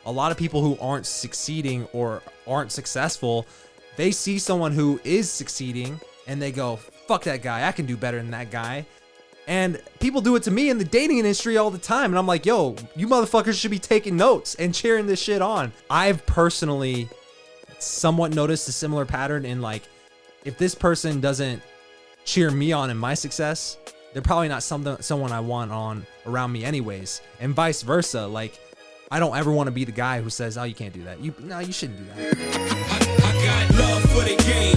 a lot of people who aren't succeeding or aren't successful, they see someone who is succeeding and they go, fuck that guy, I can do better than that guy. And people do it to me in the dating industry all the time. And I'm like, yo, you motherfuckers should be taking notes and cheering this shit on. I've personally somewhat noticed a similar pattern in like, if this person doesn't cheer me on in my success, they're probably not someone I want on around me anyways. And vice versa. Like, I don't ever want to be the guy who says, oh, you can't do that. No, you shouldn't do that. I got love for the game.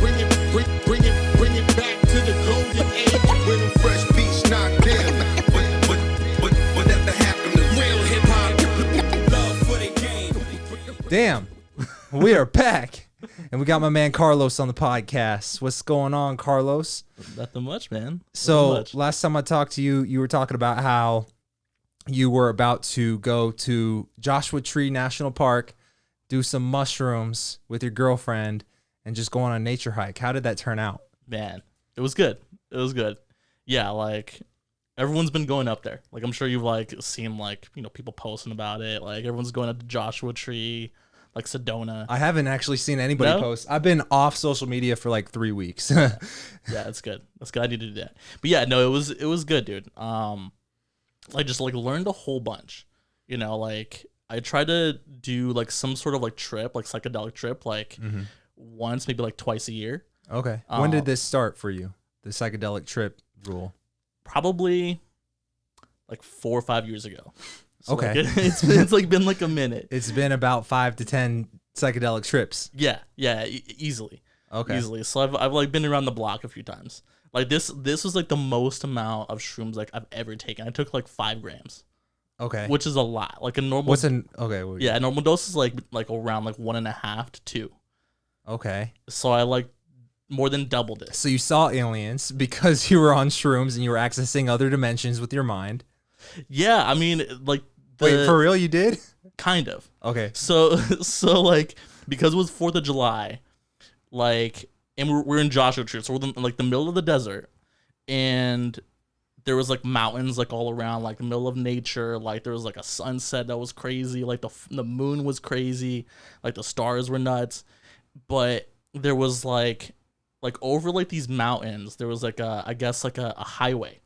Bring it back to the golden age when them fresh beats knocked in. Whatever happened to real hip hop? Love for the game. Damn, we are back. And we got my man Carlos on the podcast. What's going on, Carlos? Nothing much, man. Nothing So much. last time I talked to you, you were talking about how you were about to go to Joshua Tree National Park, do some mushrooms with your girlfriend, and just go on a nature hike. How did that turn out? Man, it was good. It was good. Yeah, like everyone's been going up there. Like I'm sure you've like seen like, you know, people posting about it. Like everyone's going up to Joshua Tree, like Sedona. I haven't actually seen anybody post. I've been off social media for like 3 weeks. Yeah, that's good. That's good. I need to do that. But yeah, no, it was good, dude. I just like learned a whole bunch. You know, like I tried to do like some sort of like trip, like psychedelic trip, like once, maybe like twice a year. Okay. When did this start for you? The psychedelic trip rule? Probably like 4 or 5 years ago. So Okay. like, it's like been like a minute. It's been about 5 to 10 psychedelic trips. Yeah, easily. Okay. Easily. So I've like been around the block a few times. Like this was like the most amount of shrooms like I've ever taken. I took like 5 grams. Okay. Which is a lot. Like a normal. Okay. A normal dose is like around like 1.5 to 2. Okay. So I like more than doubled it. So you saw aliens because you were on shrooms and you were accessing other dimensions with your mind. Yeah, I mean like. Wait, for real, you did? Kind of. Okay. So like because it was 4th of July, like. And we're in Joshua Tree, so we're in like the middle of the desert, and there was like mountains like all around, like the middle of nature. Like there was like a sunset that was crazy, like the moon was crazy, like the stars were nuts. But there was like over like these mountains, there was like I guess like a highway,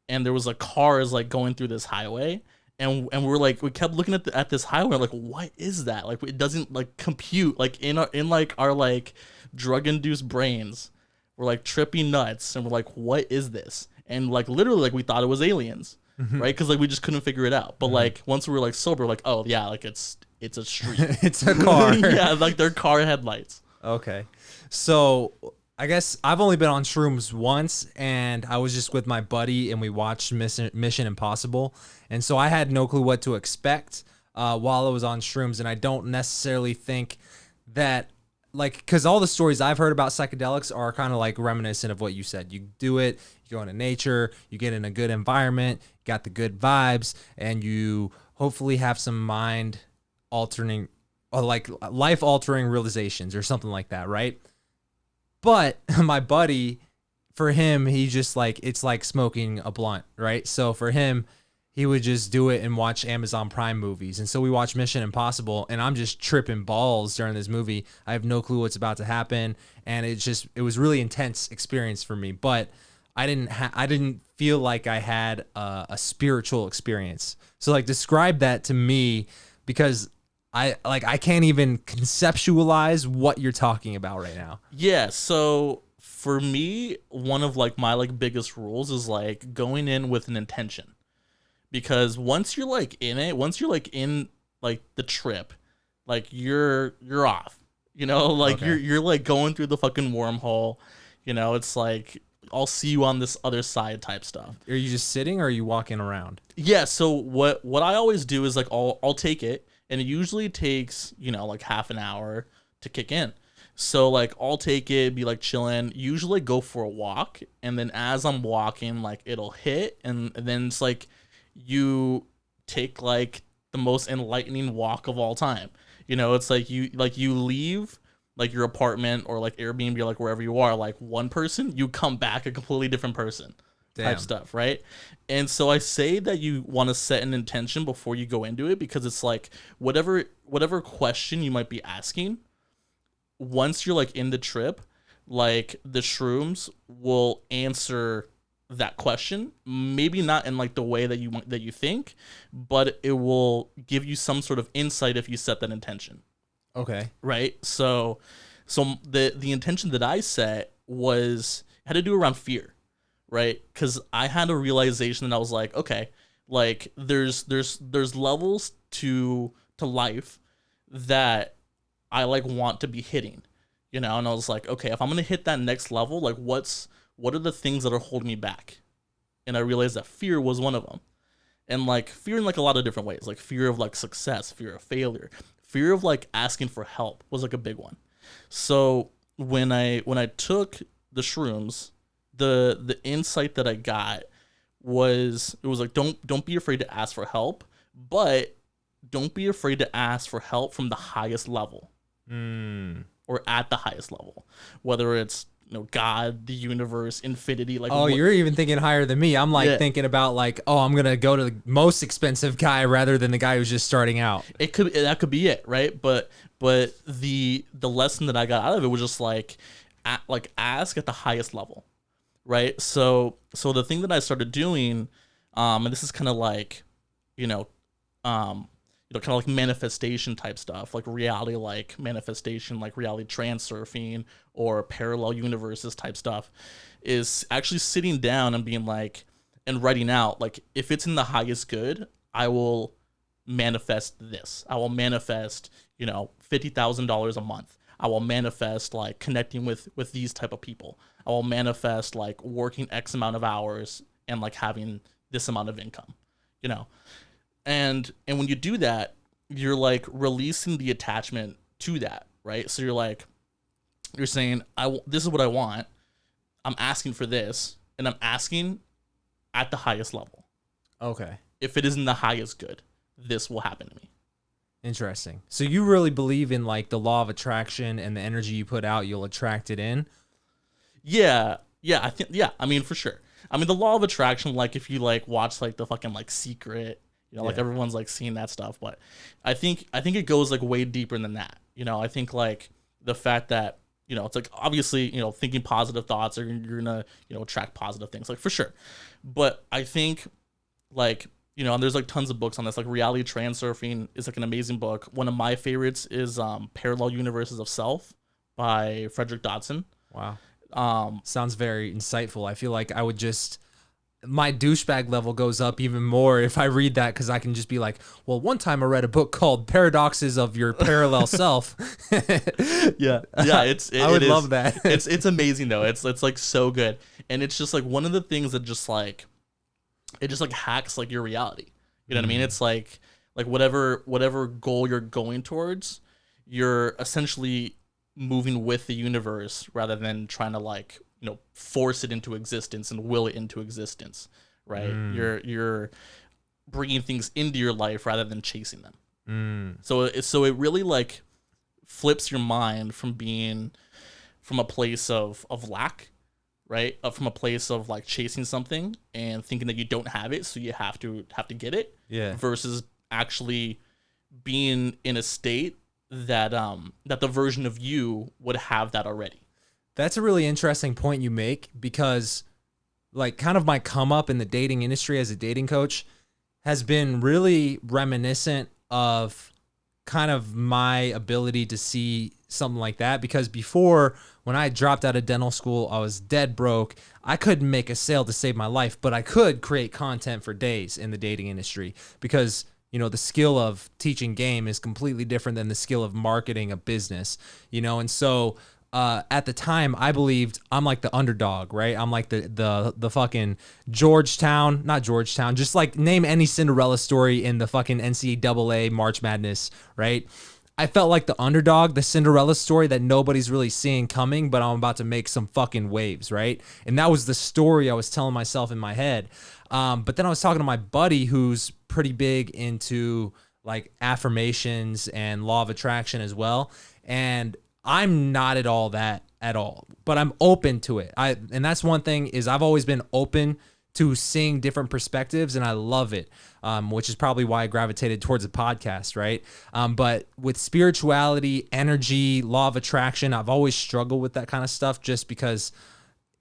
and there was like cars like going through this highway. And we kept looking at this highway, like, what is that? Like, it doesn't like compute. Like in our like drug-induced brains, we're like trippy nuts, and we're like, what is this? And like literally, like we thought it was aliens, right? Because like we just couldn't figure it out. But like once we were like sober, like, oh yeah, like it's a street, It's a car. yeah, like their car headlights. Okay. So I guess I've only been on shrooms once, and I was just with my buddy, and we watched Mission Impossible. And so I had no clue what to expect while I was on shrooms. And I don't necessarily think that, like, because all the stories I've heard about psychedelics are kind of like reminiscent of what you said. You do it, you go into nature, you get in a good environment, you got the good vibes, and you hopefully have some mind-altering, or like life-altering realizations or something like that, right? But my buddy, for him, he just like, it's like smoking a blunt, right? So for him, he would just do it and watch Amazon Prime movies. And so we watched Mission Impossible, and I'm just tripping balls during this movie. I have no clue what's about to happen. And it was really intense experience for me, but I didn't feel like I had a spiritual experience. So like describe that to me, because I can't even conceptualize what you're talking about right now. Yeah, so for me, one of like my like biggest rules is like going in with an intention. Because once you're like in it, once you're like in like the trip, like you're off. You know, like Okay. you're like going through the fucking wormhole. You know, it's like I'll see you on this other side type stuff. Are you just sitting or are you walking around? Yeah, so what I always do is like I'll take it, and it usually takes, you know, like half an hour to kick in. So like I'll take it, be like chilling, usually go for a walk, and then as I'm walking, like it'll hit, and then it's like you take like the most enlightening walk of all time. You know, it's like you leave like your apartment or like Airbnb or like wherever you are, like one person, you come back a completely different person. Damn. type stuff, right? And so I say that you want to set an intention before you go into it, because it's like whatever question you might be asking, once you're like in the trip, like the shrooms will answer that question, maybe not in like the way that you think, but it will give you some sort of insight if you set that intention. Okay. Right? So the intention that I set had to do around fear, right? Because I had a realization that I was like, okay, like there's levels to life that I like want to be hitting, and I was like, okay, if I'm gonna hit that next level, like what are the things that are holding me back? And I realized that fear was one of them. And like fear in like a lot of different ways, like fear of like success, fear of failure, fear of like asking for help was like a big one. So when I took the shrooms, the insight that I got was, it was like, don't be afraid to ask for help, but don't be afraid to ask for help from the highest level or at the highest level, whether it's God, the universe, infinity. Like, oh, you're even thinking higher than me. I'm like thinking about like, oh, I'm gonna go to the most expensive guy rather than the guy who's just starting out. That could be it, right? But the lesson that I got out of it was just like ask at the highest level, right? So the thing that I started doing, and this is kind of like, kind of like manifestation type stuff, like reality, like manifestation, like reality transurfing or parallel universes type stuff, is actually sitting down and being like, and writing out, like, if it's in the highest good, I will manifest this. I will manifest, $50,000 a month. I will manifest like connecting with these type of people. I will manifest like working X amount of hours and like having this amount of income, And when you do that, you're like releasing the attachment to that, right? So you're saying, this is what I want. I'm asking for this, and I'm asking at the highest level. Okay. If it isn't the highest good, this will happen to me. Interesting. So you really believe in like the law of attraction, and the energy you put out, you'll attract it in? Yeah, I think, I mean, for sure. I mean, the law of attraction, like if you like watch like the fucking like Secret, like everyone's like seeing that stuff, but I think it goes like way deeper than that. I think like the fact that, it's like obviously, thinking positive thoughts, or you're gonna, attract positive things, like for sure. But I think like, and there's like tons of books on this, like Reality Transurfing is like an amazing book. One of my favorites is Parallel Universes of Self by Frederick Dodson. Wow. Sounds very insightful. I feel like I would just, my douchebag level goes up even more if I read that, because I can just be like, well, one time I read a book called Paradoxes of Your Parallel Self. Yeah, I would love that. It's amazing though. It's like so good, and it's just like one of the things that just like, it just like hacks like your reality. You know what I mean? It's like whatever goal you're going towards, you're essentially moving with the universe rather than trying to like, force it into existence and will it into existence, right? You're bringing things into your life rather than chasing them. So it really like flips your mind from being from a place of lack, right? From a place of like chasing something and thinking that you don't have it, so you have to get it. Yeah. Versus actually being in a state that that the version of you would have that already. That's a really interesting point you make, because like kind of my come up in the dating industry as a dating coach has been really reminiscent of kind of my ability to see something like that. Because before, when I dropped out of dental school, I was dead broke. I couldn't make a sale to save my life, but I could create content for days in the dating industry, because the skill of teaching game is completely different than the skill of marketing a business, and so at the time, I believed I'm like the underdog, right? I'm like the fucking not Georgetown, just like name any Cinderella story in the fucking NCAA March Madness, right? I felt like the underdog, the Cinderella story that nobody's really seeing coming, but I'm about to make some fucking waves, right? And that was the story I was telling myself in my head. But then I was talking to my buddy who's pretty big into like affirmations and law of attraction as well. And I'm not at all that at all, but I'm open to it. And that's one thing, is I've always been open to seeing different perspectives, and I love it, which is probably why I gravitated towards a podcast, right? But with spirituality, energy, law of attraction, I've always struggled with that kind of stuff just because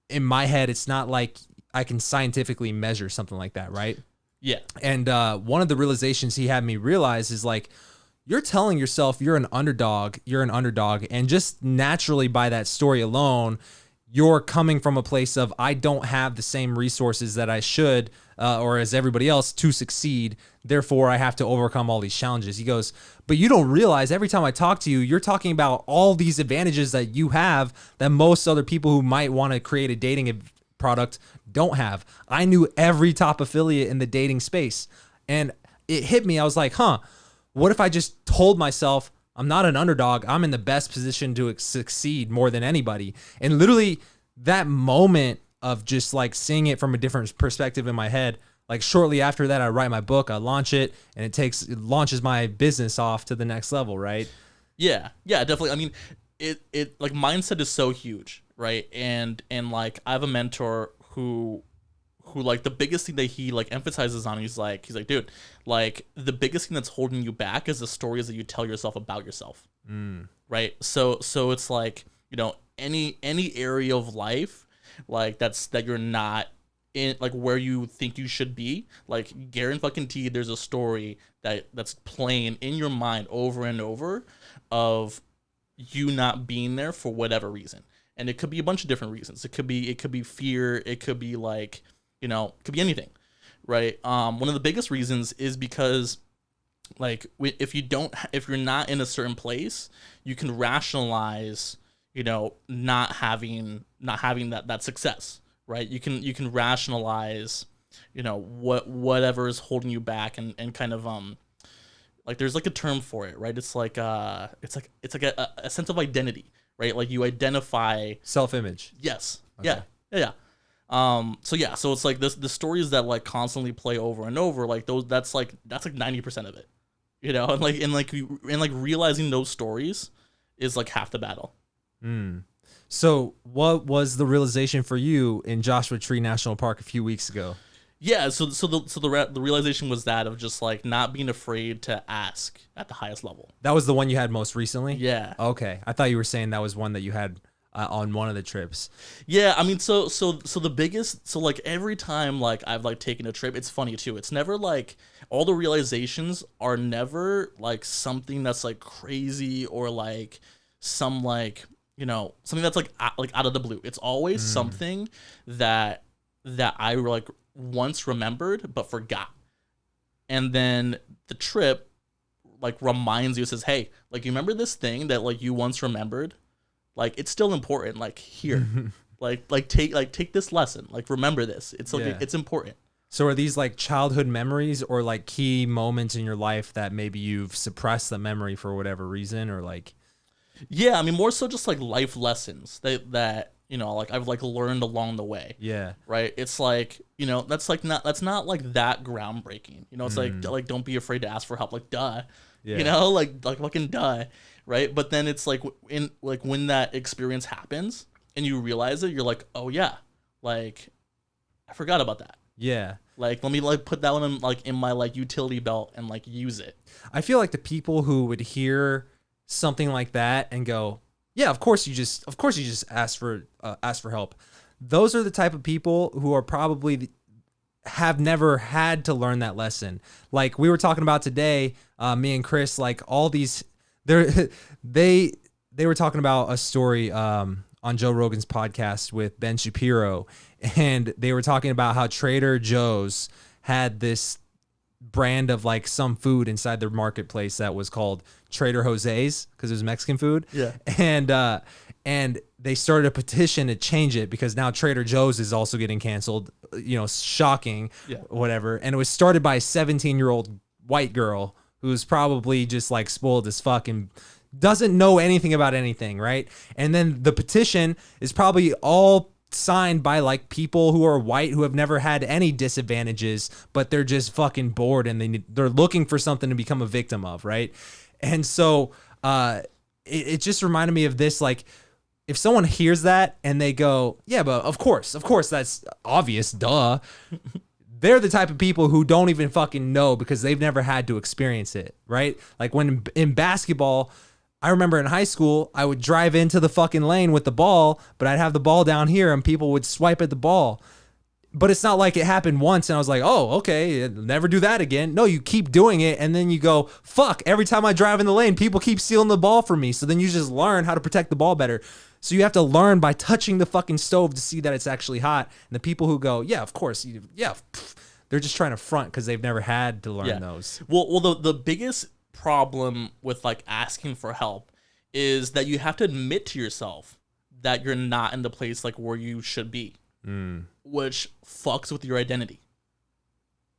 in my head, it's not like I can scientifically measure something like that, right? Yeah. And one of the realizations he had me realize is like, you're telling yourself you're an underdog, and just naturally by that story alone, you're coming from a place of, I don't have the same resources that I should, or as everybody else to succeed. Therefore, I have to overcome all these challenges. He goes, but you don't realize every time I talk to you, you're talking about all these advantages that you have that most other people who might want to create a dating product don't have. I knew every top affiliate in the dating space, and it hit me. I was like, what if I just told myself, I'm not an underdog. I'm in the best position to succeed more than anybody. And literally that moment of just like seeing it from a different perspective in my head, like shortly after that, I write my book, I launch it, and it launches my business off to the next level, right? Yeah, definitely. I mean, it like mindset is so huge, right? And like I have a mentor who like the biggest thing that he like emphasizes on, he's like, dude, like the biggest thing that's holding you back is the stories that you tell yourself about yourself. Right. So it's like, you know, any area of life like that you're not in, like where you think you should be, like guarantee there's a story that's playing in your mind over and over of you not being there for whatever reason. And it could be a bunch of different reasons. It could be fear. It could be like, you know, it could be anything, right? One of the biggest reasons is because, like, if you're not in a certain place, you can rationalize, you know, not having that success, right? You can rationalize, you know, whatever is holding you back, and kind of like there's like a term for it, right? It's like a sense of identity, right? Like you identify self-image. Yes. Okay. Yeah. So it's like the stories that like constantly play over and over, like that's like 90% of it, you know, and realizing those stories is like half the battle. So what was the realization for you in Joshua Tree National Park a few weeks ago? Yeah. So the realization was that of just like not being afraid to ask at the highest level. That was the one you had most recently? Yeah. Okay. I thought you were saying that was one that you had on one of the trips. Yeah, I mean, so the biggest, so like every time like I've like taken a trip, it's funny too. It's never like, all the realizations are never like something that's like crazy or like some like, you know, something that's like out of the blue. It's always something that I like once remembered but forgot, and then the trip like reminds you, says, hey, like you remember this thing that like you once remembered. Like it's still important. Like here, like take this lesson. Like remember this. It's like it's important. So are these like childhood memories or like key moments in your life that maybe you've suppressed the memory for whatever reason, or like? Yeah, I mean more so just like life lessons that you know like I've like learned along the way. Yeah. Right. It's like, you know, that's not like that groundbreaking. You know, it's like don't be afraid to ask for help. Like duh. Yeah. You know, like fucking duh. Right. But then it's like when that experience happens and you realize it, you're like, oh yeah, like I forgot about that. Yeah. Like let me like put that one in my like utility belt and like use it. I feel like the people who would hear something like that and go, yeah, of course you just ask for help. Those are the type of people who are probably have never had to learn that lesson. Like we were talking about today, me and Chris, like all these, they were talking about a story on Joe Rogan's podcast with Ben Shapiro, and they were talking about how Trader Joe's had this brand of like some food inside their marketplace that was called Trader Jose's because it was Mexican food. Yeah. And they started a petition to change it because now Trader Joe's is also getting canceled, you know, shocking, whatever. And it was started by a 17-year-old white girl who's probably just like spoiled as fuck and doesn't know anything about anything, right? And then the petition is probably all signed by like people who are white who have never had any disadvantages, but they're just fucking bored and they're looking for something to become a victim of, right? And so it just reminded me of this, like if someone hears that and they go, yeah, but of course, that's obvious, duh. They're the type of people who don't even fucking know because they've never had to experience it, right? Like when in basketball, I remember in high school, I would drive into the fucking lane with the ball, but I'd have the ball down here and people would swipe at the ball. But it's not like it happened once and I was like, oh, okay, never do that again. No, you keep doing it and then you go, fuck, every time I drive in the lane, people keep stealing the ball from me. So then you just learn how to protect the ball better. So you have to learn by touching the fucking stove to see that it's actually hot. And the people who go, yeah, of course, yeah, they're just trying to front because they've never had to learn those. Well, the biggest problem with like asking for help is that you have to admit to yourself that you're not in the place like where you should be. Which fucks with your identity.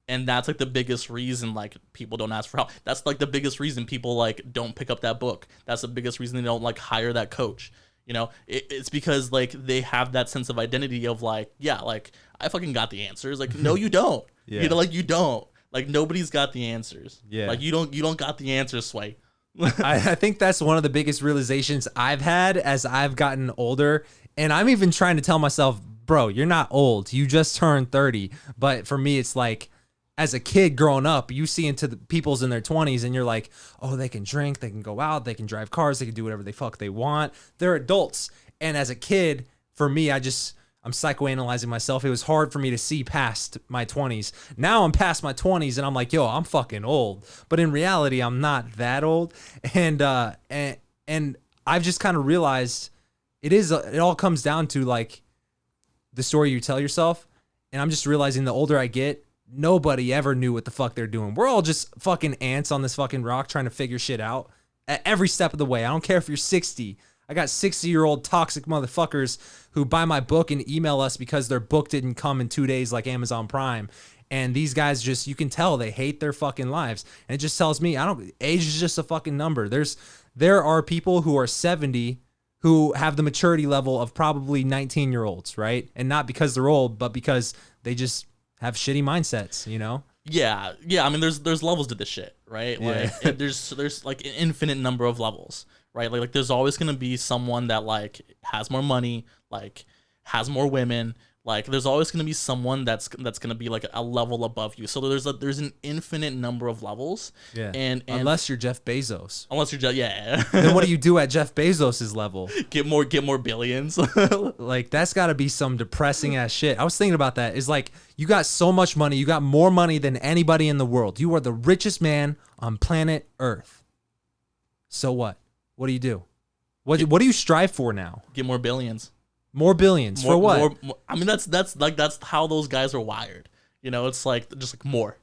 And that's like the biggest reason like people don't ask for help. That's like the biggest reason people like don't pick up that book. That's the biggest reason they don't like hire that coach. You know, it's because like they have that sense of identity of like, yeah, like I fucking got the answers. Like, no, you don't. Yeah. You know, like you don't. Like nobody's got the answers. Yeah. Like you don't got the answers, Sway. I think that's one of the biggest realizations I've had as I've gotten older. And I'm even trying to tell myself, bro, you're not old. You just turned 30. But for me, it's like, as a kid growing up, you see into the people's in their 20s and you're like, oh, they can drink, they can go out, they can drive cars, they can do whatever the fuck they want. They're adults. And as a kid, for me, I'm psychoanalyzing myself. It was hard for me to see past my 20s. Now I'm past my 20s and I'm like, yo, I'm fucking old. But in reality, I'm not that old. And I've just kind of realized it all comes down to like the story you tell yourself. And I'm just realizing the older I get, nobody ever knew what the fuck they're doing. We're all just fucking ants on this fucking rock trying to figure shit out at every step of the way. I don't care if you're 60. I got 60-year-old toxic motherfuckers who buy my book and email us because their book didn't come in 2 days like Amazon Prime. And these guys just, you can tell they hate their fucking lives. And it just tells me, age is just a fucking number. There are people who are 70 who have the maturity level of probably 19-year-olds, right? And not because they're old, but because they just have shitty mindsets, you know? Yeah. I mean, there's levels to this shit, right? Like, Yeah. there's like an infinite number of levels, right? Like there's always gonna be someone that like has more money, like has more women. Like there's always gonna be someone that's gonna be like a level above you. So there's an infinite number of levels. Yeah. And unless you're Jeff Bezos. unless you're just Then what do you do at Jeff Bezos's level? get more billions. Like that's got to be some depressing ass shit. I was thinking about that. It's like you got so much money, you got more money than anybody in the world. You are the richest man on planet Earth. So what? What do you do? What do you strive for now? Get more billions. More billions for what? More, I mean, that's how those guys are wired. You know, it's like just like more.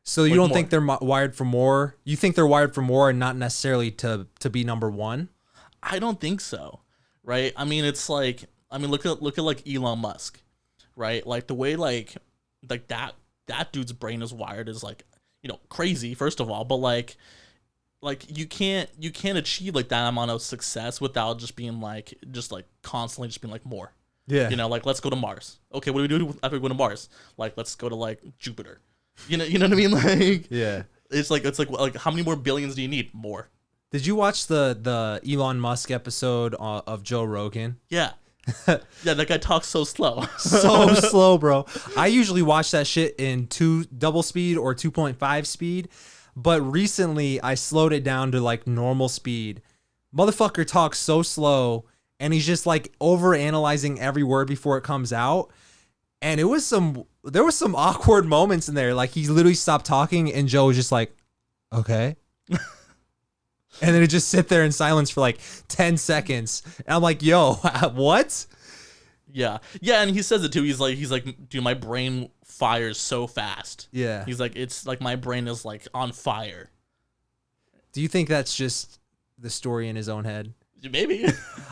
So you like don't more. think they're wired for more? You think they're wired for more and not necessarily to be number one? I don't think so, right? I mean, it's like, look at like Elon Musk, right? Like the way like that dude's brain is wired is like, you know, crazy first of all, but like you can't achieve like that amount of success without just being like constantly just being like more. Yeah. You know, like let's go to Mars. Okay, what do we do after we go to Mars? Like let's go to like Jupiter. You know what I mean? Like Yeah. It's like how many more billions do you need? More. Did you watch the Elon Musk episode of Joe Rogan? Yeah. Yeah, that guy talks so slow. So slow, bro. I usually watch that shit in double speed or 2.5 speed, but recently I slowed it down to like normal speed. Motherfucker talks so slow and he's just like over analyzing every word before it comes out. And there was some awkward moments in there. Like he literally stopped talking and Joe was just like, okay. And then it just sit there in silence for like 10 seconds. And I'm like, yo, what? Yeah. And he says it too. He's like, dude, my brain fires so fast. Yeah. He's like, it's like my brain is like on fire. Do you think that's just the story in his own head? Maybe.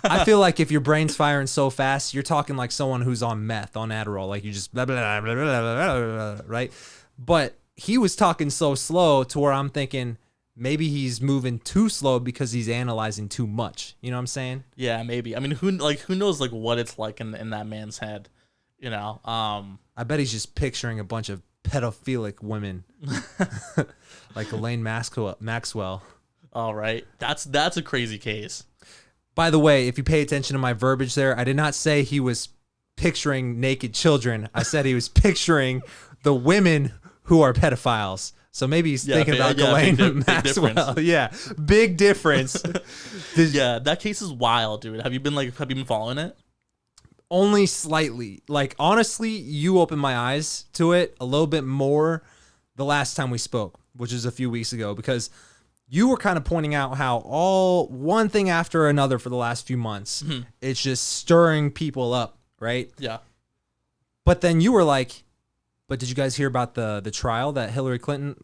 I feel like if your brain's firing so fast, you're talking like someone who's on meth, on Adderall. Like you just blah, blah, blah, blah, blah, blah, blah, right? But he was talking so slow to where I'm thinking maybe he's moving too slow because he's analyzing too much. You know what I'm saying? Yeah, maybe. I mean, who knows like what it's like in that man's head, you know? I bet he's just picturing a bunch of pedophilic women like Elaine Maxwell. All right. That's a crazy case. By the way, if you pay attention to my verbiage there, I did not say he was picturing naked children. I said he was picturing the women who are pedophiles. So maybe he's thinking about Ghislaine Maxwell. Yeah, big difference. Yeah, that case is wild, dude. Have you been following it? Only slightly. Like, honestly, you opened my eyes to it a little bit more the last time we spoke, which is a few weeks ago, because you were kind of pointing out how all one thing after another for the last few months, it's just stirring people up, right? Yeah. But then you were like, but did you guys hear about the trial that Hillary Clinton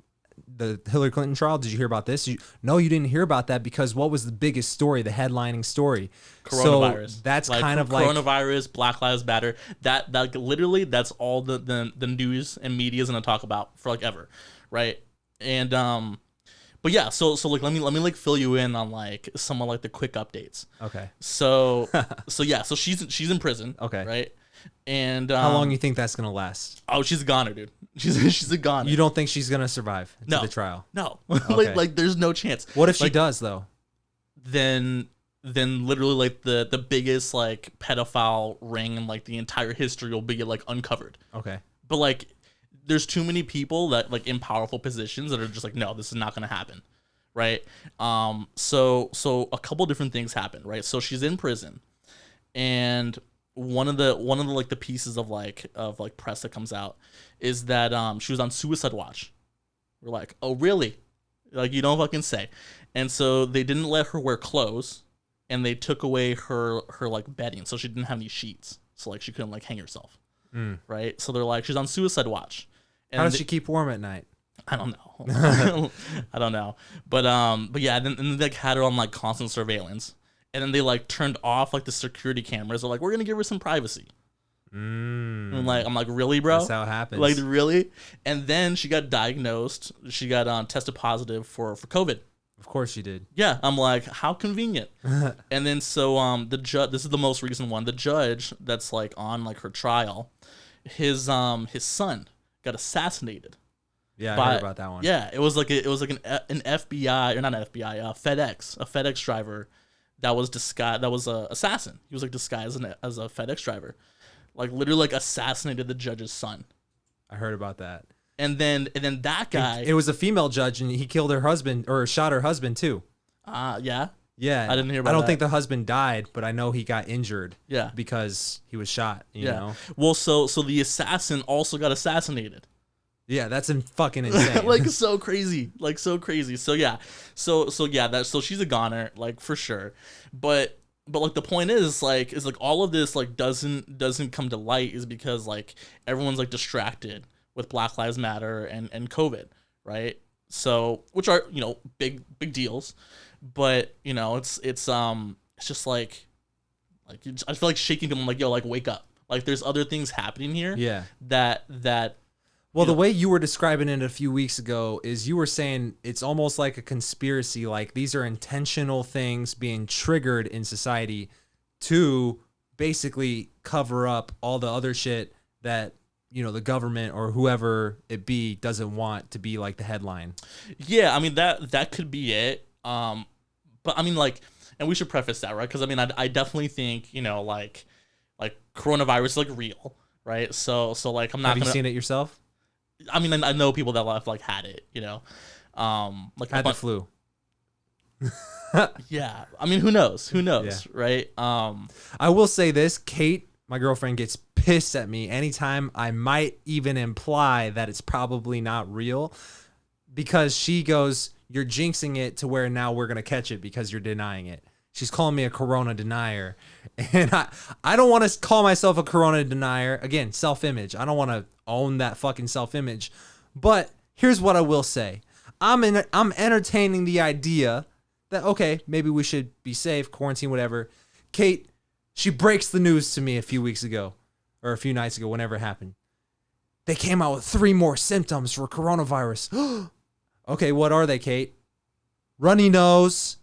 trial? Did you hear about this? No, you didn't hear about that, because what was the biggest story, the headlining story? Coronavirus. So that's like, kind of like coronavirus, Black Lives Matter. That literally, that's all the news and media is gonna talk about for like ever, right? And but yeah, so like let me like fill you in on like some of like the quick updates. Okay. So yeah, so she's in prison. Okay. Right. And how long you think that's gonna last? Oh, she's a goner, dude. She's a goner. You don't think she's gonna survive the trial? No. Okay. like there's no chance. What if she does though? Then literally like the biggest like pedophile ring in like the entire history will be like uncovered. Okay. But like there's too many people that like in powerful positions that are just like, no, this is not gonna happen. Right. So a couple different things happen, right? So she's in prison, and one of the like the pieces of press that comes out is that she was on suicide watch. We're like, oh really? Like, you don't fucking say. And so they didn't let her wear clothes, and they took away her like bedding, so she didn't have any sheets, so like she couldn't like hang herself. Right. So they're like, she's on suicide watch. And how does she keep warm at night? I don't know. I don't know. But yeah, then they like had her on like constant surveillance. And then they like turned off like the security cameras. They're like, we're gonna give her some privacy. And I'm like, really, bro? That's how it happens. Like, really? And then she got diagnosed. She got tested positive for COVID. Of course she did. Yeah, I'm like, how convenient. And then so the judge. This is the most recent one. The judge that's like on like her trial, his son got assassinated. Yeah, I heard about that one. Yeah, it was like an FBI, or not an FBI, a FedEx driver that was disguised. That was a assassin. He was like disguised as a FedEx driver, like literally like assassinated the judge's son. I heard about that. And then that guy. It was a female judge, and he killed her husband, or shot her husband too. Yeah. Yeah, I didn't hear about that. I don't that. think the husband died, but I know he got injured. Yeah. Because he was shot. You know. Well, so the assassin also got assassinated. Yeah, that's fucking insane. Like so crazy. So yeah. So she's a goner, like for sure. But like the point is like all of this like doesn't come to light is because like everyone's like distracted with Black Lives Matter and COVID, right? So, which are, you know, big deals, but you know, it's just like I feel like shaking them like, yo, like wake up. Like there's other things happening here. Yeah. That well, the way you were describing it a few weeks ago is you were saying it's almost like a conspiracy. Like these are intentional things being triggered in society to basically cover up all the other shit that, you know, the government or whoever it be doesn't want to be like the headline. Yeah, I mean that could be it. But I mean like, and we should preface that, right? Because I mean I definitely think, you know, like coronavirus is like real, right? So like I'm not. Have you seen it yourself? I mean, I know people that have like had it, you know, like had the flu. Yeah, I mean, who knows, Yeah. right? I will say this: Kate, my girlfriend, gets pissed at me anytime I might even imply that it's probably not real, because she goes, "You're jinxing it to where now we're gonna catch it because you're denying it." She's calling me a corona denier, and I don't want to call myself a corona denier. Again, self-image. I don't want to own that fucking self-image. But here's what I will say. I'm entertaining the idea that, okay, maybe we should be safe, quarantine, whatever. Kate, she breaks the news to me a few weeks ago, or a few nights ago, whenever it happened. They came out with 3 more symptoms for coronavirus. Okay, what are they, Kate? Runny nose,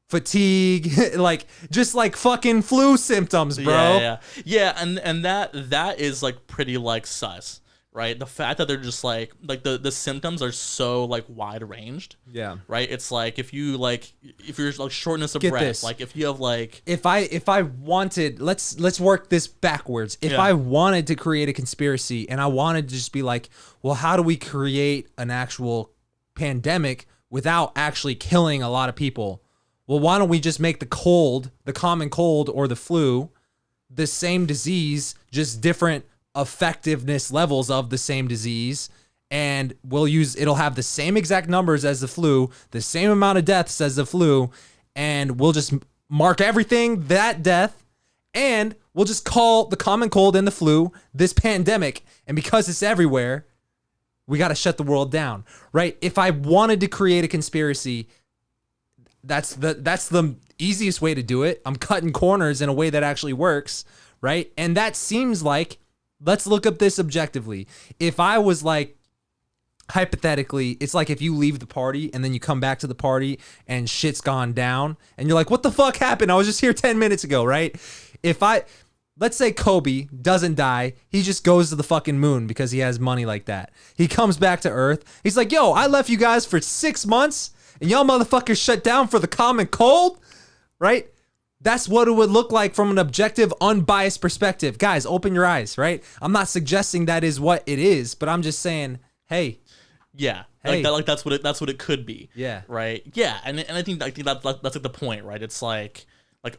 fatigue, like just like fucking flu symptoms, bro. Yeah, and that is like pretty like sus, right? The fact that they're just like the symptoms are so like wide ranged. Yeah. Right. It's like if you're like shortness of Get breath, this. like if you have like If I wanted, let's work this backwards. If Yeah. I wanted to create a conspiracy and I wanted to just be like, well, how do we create an actual pandemic without actually killing a lot of people? Well, why don't we just make the common cold or the flu, the same disease, just different effectiveness levels of the same disease, and it'll have the same exact numbers as the flu, the same amount of deaths as the flu, and we'll just mark everything that death, and we'll just call the common cold and the flu this pandemic. And because it's everywhere, we got to shut the world down, right? If I wanted to create a conspiracy, that's the easiest way to do it. I'm cutting corners in a way that actually works, right? And that seems like, let's look up this objectively. If I was like, hypothetically, it's like if you leave the party and then you come back to the party and shit's gone down and you're like, what the fuck happened? I was just here 10 minutes ago, right? Let's say Kobe doesn't die. He just goes to the fucking moon because he has money like that. He comes back to Earth. He's like, yo, I left you guys for 6 months and y'all motherfuckers shut down for the common cold, right? That's what it would look like from an objective, unbiased perspective. Guys, open your eyes, right? I'm not suggesting that is what it is, but I'm just saying, hey. Yeah, Hey. that's what it could be. Yeah. Right. Yeah, and I think that's like the point, right? It's like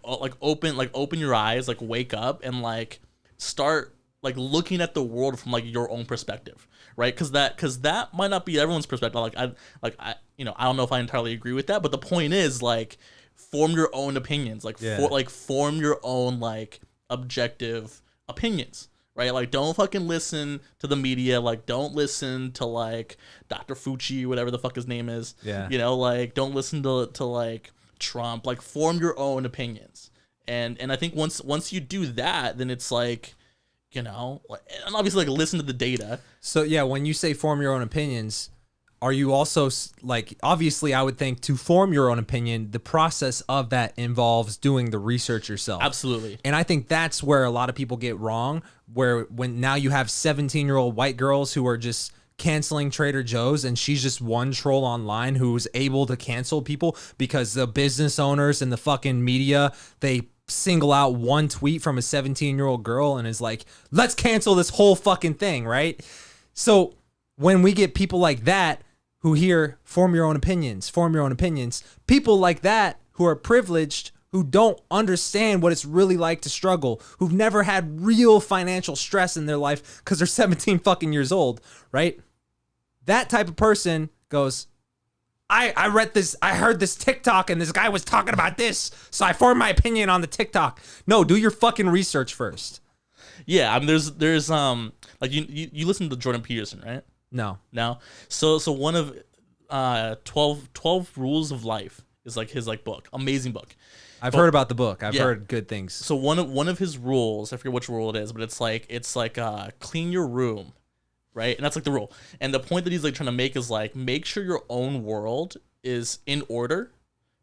open your eyes, like wake up and like start like looking at the world from like your own perspective, right? Because that might not be everyone's perspective. I don't know if I entirely agree with that, but the point is like form your own opinions, like form your own like objective opinions. Right, like don't fucking listen to the media. Like don't listen to like Dr. Fauci, whatever the fuck his name is. Yeah. You know, like don't listen to like Trump. Like form your own opinions. And I think once you do that, then it's like, you know, and obviously like listen to the data. So yeah, when you say form your own opinions, are you also like, obviously I would think to form your own opinion, the process of that involves doing the research yourself. Absolutely. And I think that's where a lot of people get wrong, where when now you have 17-year-old white girls who are just canceling Trader Joe's and she's just one troll online who's able to cancel people because the business owners and the fucking media, they single out one tweet from a 17-year-old girl and is like, let's cancel this whole fucking thing, right? So when we get people like that who hear form your own opinions, people like that who are privileged, who don't understand what it's really like to struggle, who've never had real financial stress in their life because they're 17 fucking years old, right? That type of person goes, I read this, I heard this TikTok and this guy was talking about this, so I formed my opinion on the TikTok. No, do your fucking research first. Yeah, I mean there's like you listen to Jordan Peterson, right? No. So one of 12 Rules of Life is like his like book, amazing book. I've heard about the book. I've Yeah. heard good things. So one of his rules, I forget which rule it is, but it's like clean your room, right? And that's like the rule. And the point that he's like trying to make is like make sure your own world is in order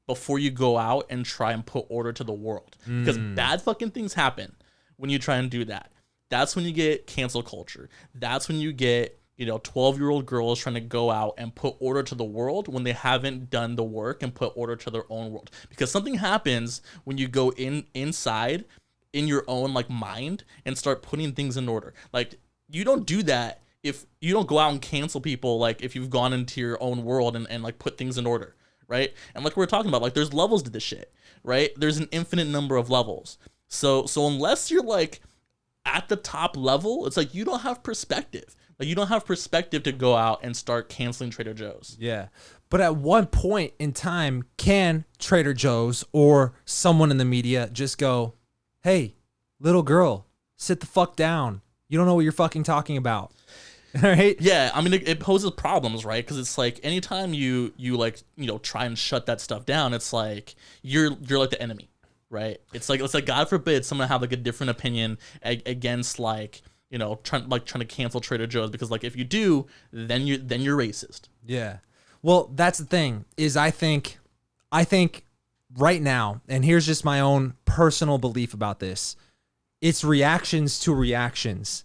before you go out and try and put order to the world. Because bad fucking things happen when you try and do that. That's when you get cancel culture. That's when you get 12-year-old girls trying to go out and put order to the world when they haven't done the work and put order to their own world. Because something happens when you go inside in your own like mind and start putting things in order. Like you don't do that if you don't go out and cancel people, like if you've gone into your own world and like put things in order, right? And like we were talking about, like there's levels to this shit, right? There's an infinite number of levels. So unless you're like at the top level, it's like you don't have perspective. Like you don't have perspective to go out and start canceling Trader Joe's. Yeah. But at one point in time, can Trader Joe's or someone in the media just go, hey, little girl, sit the fuck down. You don't know what you're fucking talking about. All right? Yeah, I mean, it poses problems, right? Because it's like anytime you like, try and shut that stuff down, it's like you're like the enemy, right? It's like God forbid someone have like a different opinion against like, trying to cancel Trader Joe's, because like if you do, then you're racist. Yeah. Well, that's the thing is I think right now, and here's just my own personal belief about this, it's reactions to reactions.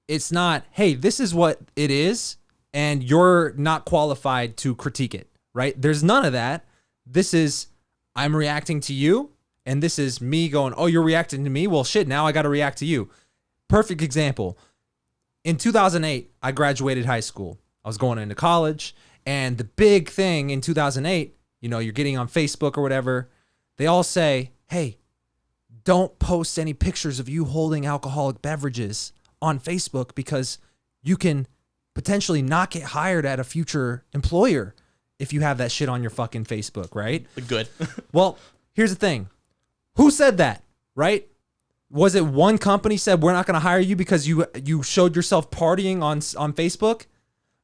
it's not, hey, this is what it is, and you're not qualified to critique it, right? There's none of that. This is, I'm reacting to you, and this is me going, oh, you're reacting to me? Well, shit, now I got to react to you. Perfect example. In 2008, I graduated high school. I was going into college, and the big thing in 2008, you're getting on Facebook or whatever, they all say, hey, don't post any pictures of you holding alcoholic beverages on Facebook because you can potentially not get hired at a future employer if you have that shit on your fucking Facebook, right? Good. Well, here's the thing. Who said that, right? Was it one company said, we're not going to hire you because you showed yourself partying on Facebook?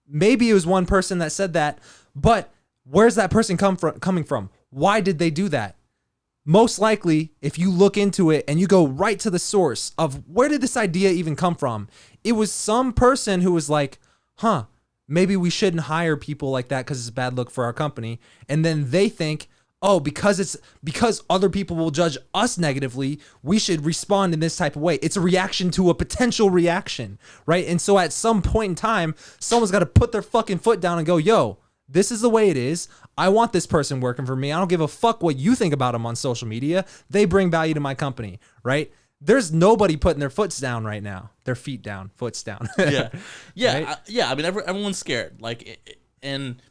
Maybe it was one person that said that, but where's that person coming from? Why did they do that? Most likely, if you look into it and you go right to the source of where did this idea even come from, it was some person who was like, maybe we shouldn't hire people like that because it's a bad look for our company. And then they think, oh, because other people will judge us negatively, we should respond in this type of way. It's a reaction to a potential reaction, right? And so at some point in time, someone's got to put their fucking foot down and go, yo, this is the way it is. I want this person working for me. I don't give a fuck what you think about them on social media. They bring value to my company, right? There's nobody putting their foots down right now. Their feet down, foots down. Yeah. Right? I mean, everyone's scared. And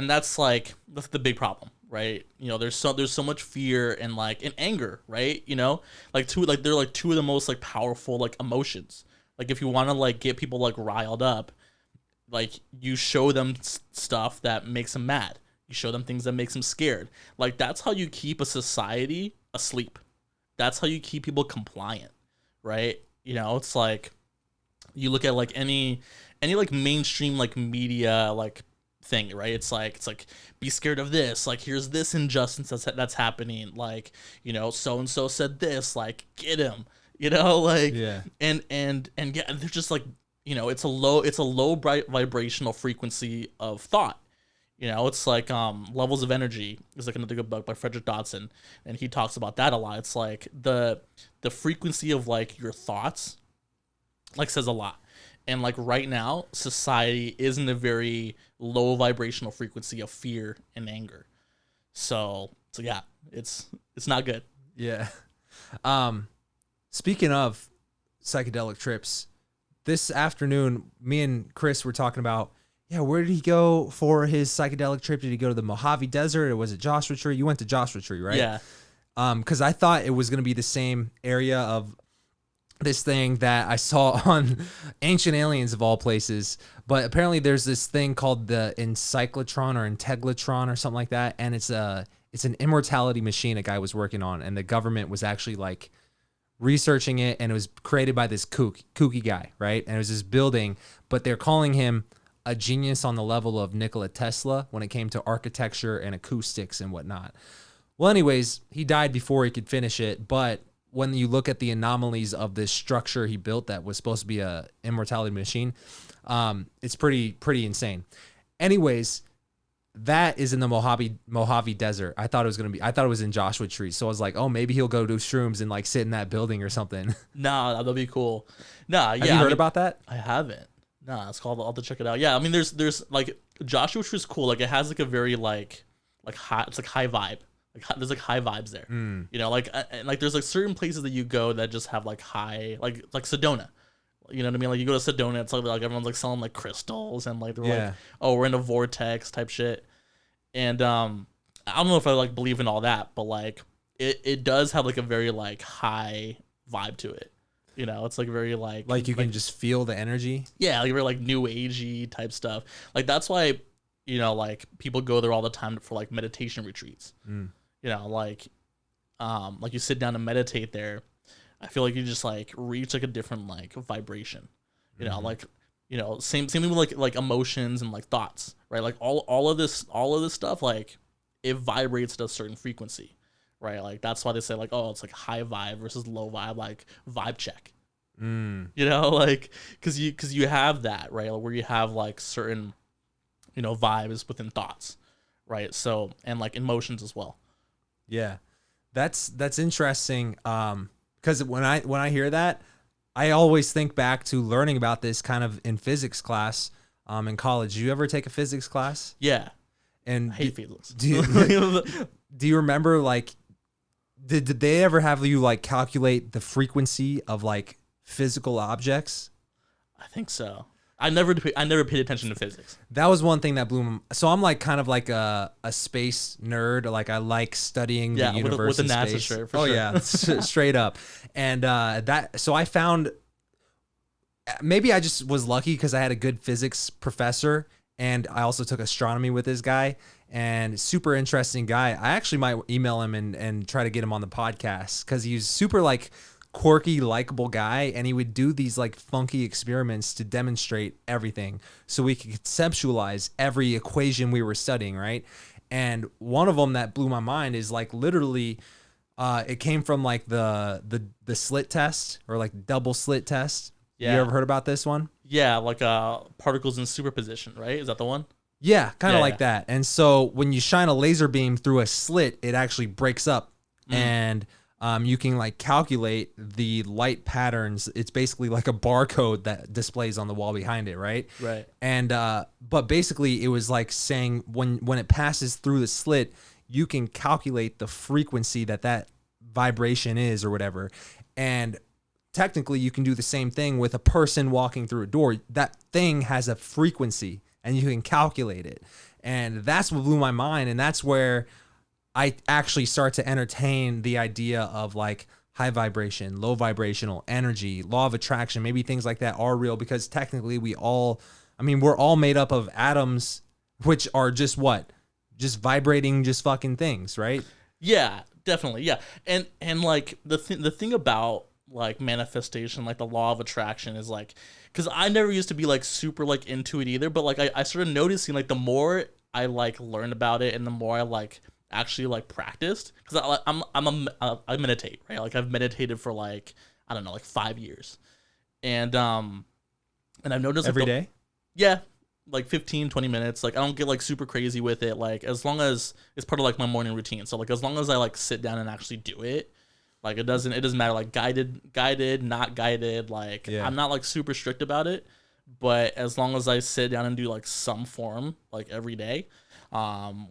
that's that's the big problem, right? There's so much fear and anger, right? They're two of the most powerful emotions. If you want to get people riled up, you show them stuff that makes them mad. You show them things that makes them scared. That's how you keep a society asleep. That's how you keep people compliant, right? It's you look at any mainstream media thing, right? It's be scared of this. Here's this injustice that's happening. So and so said this. Get him. Yeah. And yeah, they're just it's a low bright vibrational frequency of thought. It's Levels of Energy is another good book by Frederick Dodson, and he talks about that a lot. It's the frequency of your thoughts says a lot. And right now, society is in a very low vibrational frequency of fear and anger. So yeah, it's not good. Yeah. Speaking of psychedelic trips, this afternoon, me and Chris were talking about, where did he go for his psychedelic trip? Did he go to the Mojave Desert or was it Joshua Tree? You went to Joshua Tree, right? Yeah. Because I thought it was going to be the same area of this thing that I saw on Ancient Aliens of all places. But apparently there's this thing called the encyclotron or integlatron or something like that. And it's an immortality machine a guy was working on. And the government was actually researching it. And it was created by this kooky guy, right? And it was this building, but they're calling him a genius on the level of Nikola Tesla when it came to architecture and acoustics and whatnot. Well, anyways, he died before he could finish it. But when you look at the anomalies of this structure he built that was supposed to be a immortality machine, it's pretty insane. Anyways, that is in the Mojave Desert. I thought it was in Joshua Tree. So I was like, oh, maybe he'll go do shrooms and sit in that building or something. Nah, that'll be cool. Nah, yeah. Have you heard about that? I haven't. Nah, it's called. I'll have to check it out. Yeah, I mean, there's Joshua Tree is cool. It has a very high. It's high vibe. There's high vibes there. Mm. And there's certain places that you go that just have high like Sedona. You know what I mean? You go to Sedona, it's everyone's selling crystals and they're oh, we're in a vortex type shit. And I don't know if I believe in all that, but it does have a very high vibe to it. It's very you can just feel the energy. Yeah, very new agey type stuff. That's why people go there all the time for meditation retreats. Mm. You sit down and meditate there. I feel you just reach a different vibration. Same thing with emotions and emotions right? All of this stuff it vibrates at a certain frequency, right? That's why they say oh, it's high vibe versus low vibe, vibe check. Mm. Because you have that, right? Where you have certain vibes within thoughts, right? So and emotions as well. Yeah, that's interesting. Because when I hear that, I always think back to learning about this kind of in physics class in college. Did you ever take a physics class? Yeah. And I hate physics. do you remember, like, did they ever have you like calculate the frequency of like physical objects? I think so. I never paid attention to physics. That was one thing that blew my. So I'm like kind of like a space nerd. Like I like studying the universe with the and NASA space. shirt. For Oh sure. yeah, straight up. And so I found, maybe I just was lucky because I had a good physics professor, and I also took astronomy with this guy, and super interesting guy. I actually might email him and try to get him on the podcast because he's super like quirky, likable guy, and he would do these like funky experiments to demonstrate everything so we could conceptualize every equation we were studying, right? And one of them that blew my mind is like literally it came from like the slit test, or like double slit test. Yeah. You ever heard about this one? Yeah, like particles in superposition, right? Is that the one? Yeah, kind of Yeah, like that. And so when you shine a laser beam through a slit, it actually breaks up, and you can like calculate the light patterns. It's basically like a barcode that displays on the wall behind it, right? Right. And but basically it was like saying when it passes through the slit, you can calculate the frequency that vibration is or whatever. And technically you can do the same thing with a person walking through a door. That thing has a frequency and you can calculate it. And that's what blew my mind, and that's where I actually start to entertain the idea of like high vibration, low vibrational energy, law of attraction. Maybe things like that are real, because technically we're all made up of atoms, which are just vibrating, just fucking things, right? Yeah, definitely. Yeah. And like the thing about like manifestation, like the law of attraction, is like, because I never used to be like super like into it either, but like I started noticing like the more I like learned about it and the more I like actually like practiced, because I meditate, right? Like I've meditated for like, I don't know, like 5 years, and I've noticed Every like, day? yeah, like 15-20 minutes. Like I don't get like super crazy with it, like as long as it's part of like my morning routine. So like as long as I like sit down and actually do it, like it doesn't matter like guided, not guided, like Yeah. I'm not like super strict about it, but as long as I sit down and do like some form like every day,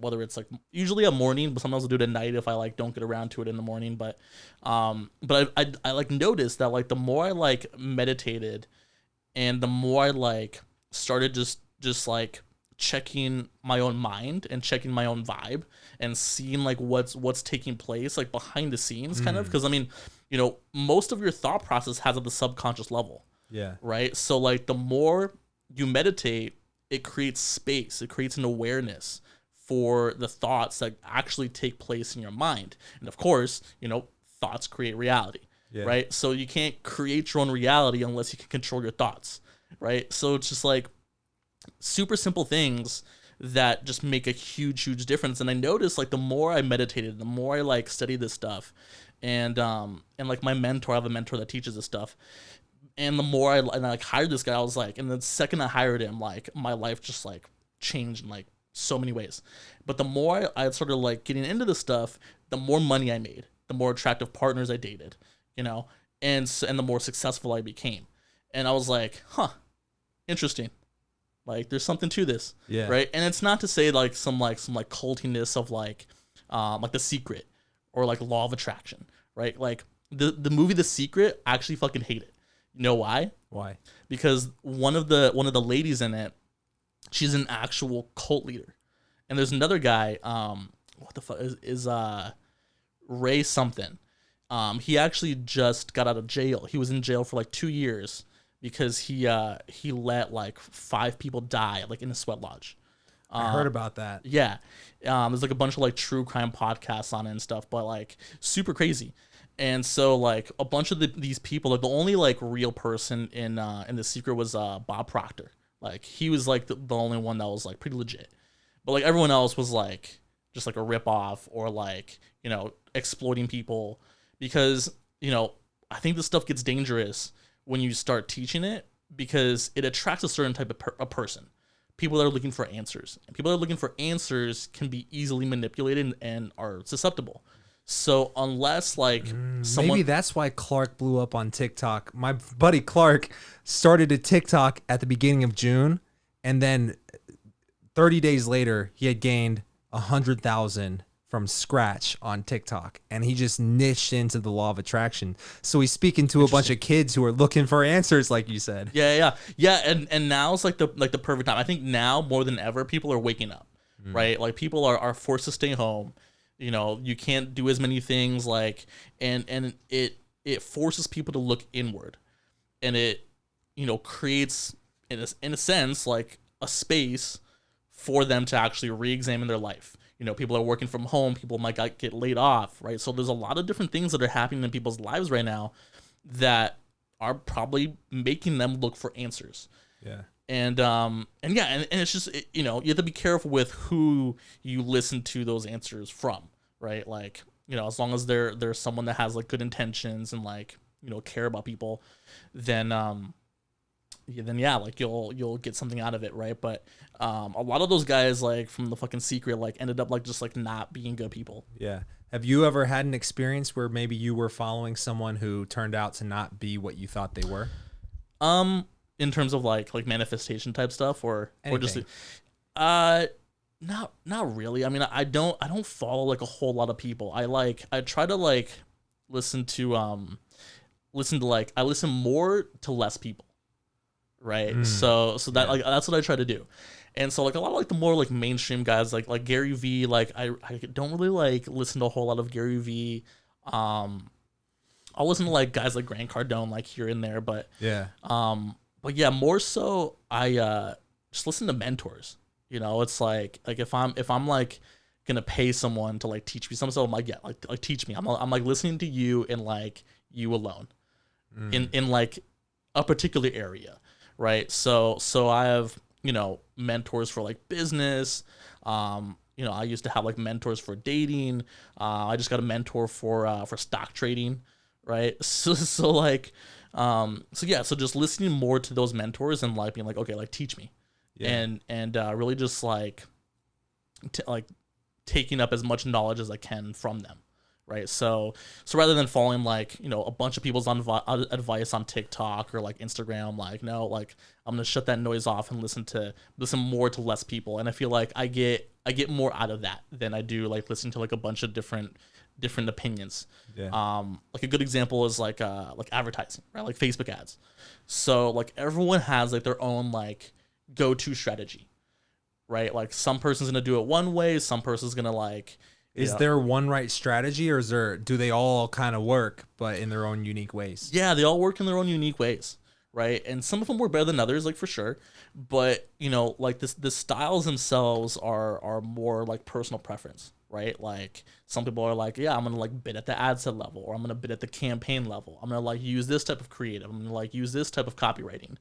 whether it's like usually a morning, but sometimes I'll do it at night if I like don't get around to it in the morning. But I like noticed that like the more I like meditated and the more I like started just like checking my own mind and checking my own vibe and seeing like what's taking place like behind the scenes, kind of, because I mean, you know, most of your thought process has at the subconscious level. Yeah. Right. So like the more you meditate, it creates space, it creates an awareness for the thoughts that actually take place in your mind. And of course, you know, thoughts create reality. Yeah. Right. So you can't create your own reality unless you can control your thoughts. Right. So it's just like super simple things that just make a huge difference. And I noticed like the more I meditated, the more I like studied this stuff, and like my mentor, I have a mentor that teaches this stuff. And the more I like hired this guy, I was like, and the second I hired him, like my life just like changed in like so many ways. But the more I started like getting into this stuff, the more money I made, the more attractive partners I dated, you know, and the more successful I became. And I was like, huh, interesting. Like there's something to this. Yeah. Right. And it's not to say like some cultiness of like The Secret or like Law of Attraction. Right. Like the movie The Secret, I actually fucking hate it. You know why? Why? Because one of the ladies in it, she's an actual cult leader, and there's another guy. What the fuck is Ray something? He actually just got out of jail. He was in jail for like 2 years because he let like 5 people die like in a sweat lodge. I heard about that. Yeah, there's like a bunch of like true crime podcasts on it and stuff, but like super crazy. And so like a bunch of these people, like the only like real person in The Secret was Bob Proctor. Like he was like the only one that was like pretty legit, but like everyone else was like just like a ripoff or like, you know, exploiting people, because, you know, I think this stuff gets dangerous when you start teaching it, because it attracts a certain type of person. People that are looking for answers, and people that are looking for answers can be easily manipulated and are susceptible. So unless like someone, Maybe that's why Clark blew up on TikTok. My buddy Clark started a TikTok at the beginning of June, and then 30 days later, he had gained 100,000 from scratch on TikTok, and he just niched into the law of attraction. So he's speaking to a bunch of kids who are looking for answers, like you said. yeah, and now it's like the perfect time. I think now more than ever, people are waking up, right? Like people are forced to stay home. You know, you can't do as many things, like, and it forces people to look inward, and it, you know, creates in a sense like a space for them to actually re-examine their life. You know, people are working from home, people might get laid off, right? So there's a lot of different things that are happening in people's lives right now that are probably making them look for answers. Yeah. And it's just, you know, you have to be careful with who you listen to those answers from, right? Like, you know, as long as there's someone that has like good intentions and like, you know, care about people, then like you'll get something out of it, right? But a lot of those guys like from the fucking Secret like ended up like just like not being good people. Yeah. Have you ever had an experience where maybe you were following someone who turned out to not be what you thought they were? In terms of like manifestation type stuff or just not really. I mean, I don't follow like a whole lot of people. I try to like listen to I listen more to less people. Right. So that like that's what I try to do. And so like a lot of like the more like mainstream guys like Gary Vee, like I don't really like listen to a whole lot of Gary Vee. I'll listen to like guys like Grant Cardone like here and there, but yeah, more so I just listen to mentors. You know, it's like if I'm like gonna pay someone to like teach me something, so I'm like, yeah, like teach me. I'm like listening to you and like you alone in like a particular area. Right. So I have, you know, mentors for like business. You know, I used to have like mentors for dating. I just got a mentor for stock trading. Right. So just listening more to those mentors and like being like, okay, like teach me. Yeah. And really just like taking up as much knowledge as I can from them. Right. So rather than following like, you know, a bunch of people's advice on TikTok or like Instagram, like, no, like I'm going to shut that noise off and listen more to less people. And I feel like I get more out of that than I do like listening to like a bunch of different opinions. Yeah. Like a good example is like advertising, right? Like Facebook ads. So like everyone has like their own like go-to strategy, right? Like some person's going to do it one way. Some person's going to like, is there one right strategy, or do they all kind of work, but in their own unique ways? Yeah, they all work in their own unique ways, right? And some of them work better than others, like for sure. But you know, like the styles themselves are more like personal preference, right? Like some people are like, yeah, I'm gonna like bid at the ad set level, or I'm gonna bid at the campaign level. I'm gonna like use this type of creative. I'm gonna like use this type of copywriting,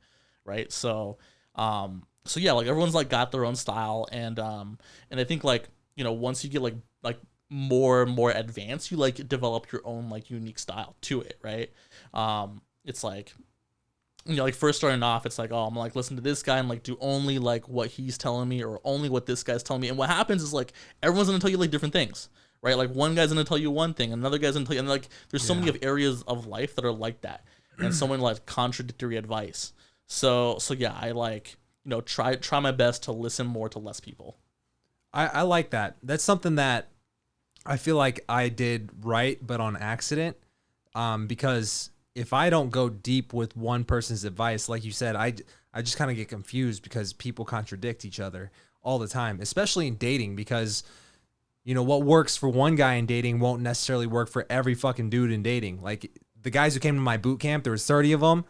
right? So yeah, like everyone's like got their own style, and I think like, you know, once you get like more and more advanced, you like develop your own like unique style to it, right? It's like, you know, like first starting off, it's like, oh, I'm like listen to this guy and like do only like what he's telling me or only what this guy's telling me. And what happens is like everyone's gonna tell you like different things, right? Like one guy's gonna tell you one thing, another guy's gonna tell you, and like there's so many of areas of life that are like that, and so many like contradictory advice. So yeah, I like, you know, try my best to listen more to less people. I like that. That's something that I feel like I did right, but on accident. Because if I don't go deep with one person's advice, like you said, I just kind of get confused because people contradict each other all the time, especially in dating, because, you know, what works for one guy in dating won't necessarily work for every fucking dude in dating. Like the guys who came to my boot camp, there was 30 of them.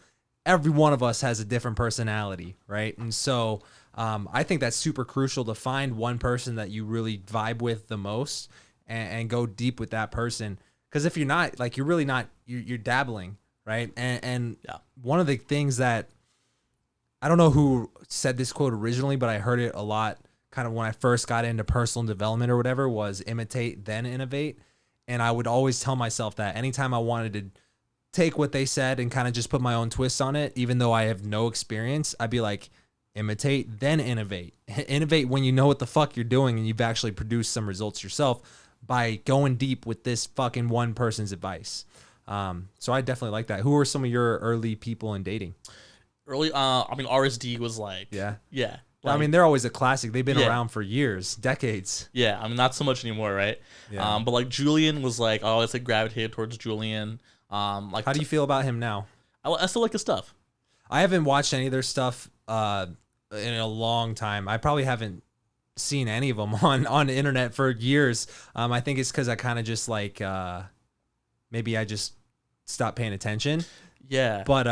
Every one of us has a different personality, right? And so I think that's super crucial to find one person that you really vibe with the most and go deep with that person. Because if you're not, like, you're really not, you're dabbling, right? And one of the things that, I don't know who said this quote originally, but I heard it a lot kind of when I first got into personal development or whatever, was imitate, then innovate. And I would always tell myself that anytime I wanted to take what they said and kind of just put my own twist on it, even though I have no experience, I'd be like, imitate, then innovate. Innovate when you know what the fuck you're doing and you've actually produced some results yourself. by going deep with this fucking one person's advice. So I definitely like that. Who are some of your early people in dating? Early, I mean, RSD was like, Yeah. yeah. I Like, mean, they're always a classic. They've been Yeah. around for years, decades. yeah, I mean, not so much anymore, right? Yeah. But like Julian was like, I always like gravitated towards Julian. Like, How do you feel about him now? I still like his stuff. I haven't watched any of their stuff in a long time. I probably haven't seen any of them on the internet for years. I think it's because I kind of just like maybe I just stopped paying attention. Yeah. But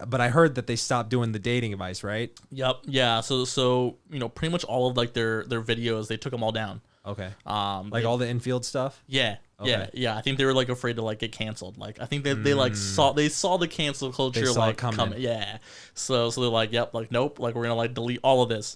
But I heard that they stopped doing the dating advice, right? Yep. Yeah. So you know, pretty much all of like their videos, they took them all down. Okay. Like Like all the infield stuff. yeah. Yeah, Okay. yeah. I think they were like afraid to like get canceled. Like I think they like saw the cancel culture saw it like coming. coming. Yeah. So they're like, yep, like nope, like we're gonna like delete all of this.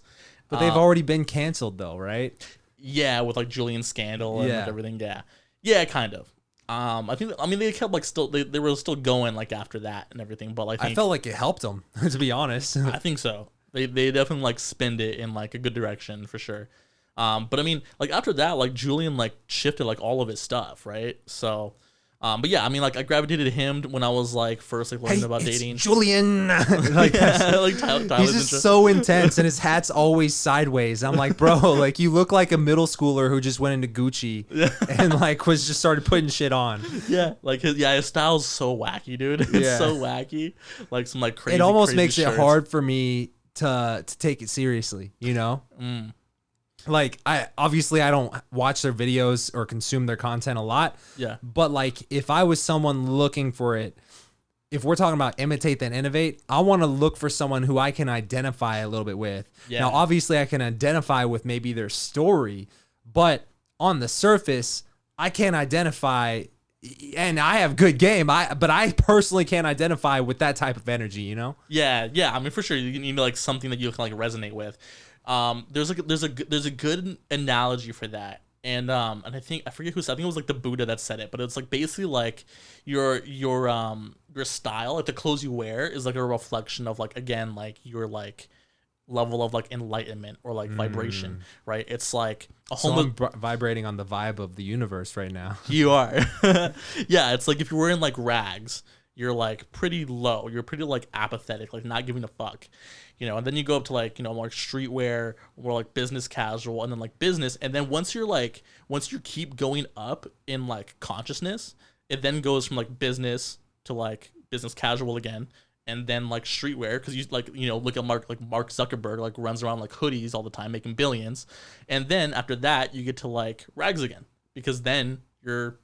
But they've already been canceled though, right? Yeah, with like Julian scandal and Yeah. like, everything. Yeah. Yeah, kind of. I mean they kept like still they were still going like after that and everything, but like I felt like it helped them, to be honest. I think so. They definitely like spend it in like a good direction for sure. But I mean, like after that, like Julian like shifted like all of his stuff, right? So, but yeah, I mean, like I gravitated to him when I was like first like learning about it's dating. Julian. Like, Yeah, like Tyler's he's just intro. so intense, and his hat's always sideways. I'm like, bro, like you look like a middle schooler who just went into Gucci and like was just started putting shit on. Yeah, like his style's so wacky, dude. It's Yeah. so wacky, like some like crazy. It almost crazy makes shirts. it hard for me to take it seriously, you know? Like I don't watch their videos or consume their content a lot. Yeah. But like if I was someone looking for it, if we're talking about imitate then innovate, I want to look for someone who I can identify a little bit with. Yeah. Now obviously I can identify with maybe their story, but on the surface, I can't identify, and I have good game. But I personally can't identify with that type of energy, you know? Yeah, yeah. I mean, for sure, you need like something that you can like resonate with. There's a good analogy for that, and I think I forget who said. I think it was like the Buddha that said it, but it's like basically like your style, like the clothes you wear, is like a reflection of like again like your like level of like enlightenment or like vibration, right? It's like a So homo. I'm vibrating on the vibe of the universe right now. You are. Yeah, it's like if you're wearing like rags, you're like pretty low. You're pretty like apathetic, like not giving a fuck. You know, and then you go up to like, you know, like streetwear or like business casual and then like business. And then once you keep going up in like consciousness, it then goes from like business to like business casual again. And then like streetwear, because you like, you know, look at Mark Zuckerberg, like runs around like hoodies all the time, making billions. And then after that, you get to like rags again, because then you're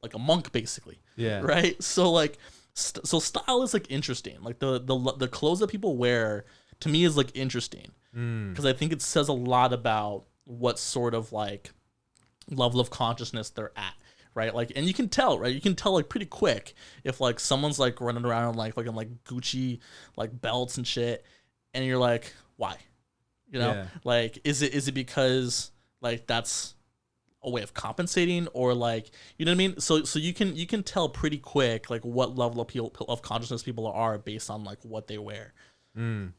like a monk basically. Yeah. Right. So like, so style is like interesting. Like the clothes that people wear to me is like interesting because I think it says a lot about what sort of like level of consciousness they're at. Right, like, and you can tell, right? You can tell like pretty quick if like someone's like running around like fucking like Gucci like belts and shit, and you're like, why? You know, Yeah. like, is it because like that's a way of compensating, or like, you know what I mean? So you can tell pretty quick like what level of consciousness people are based on like what they wear. Now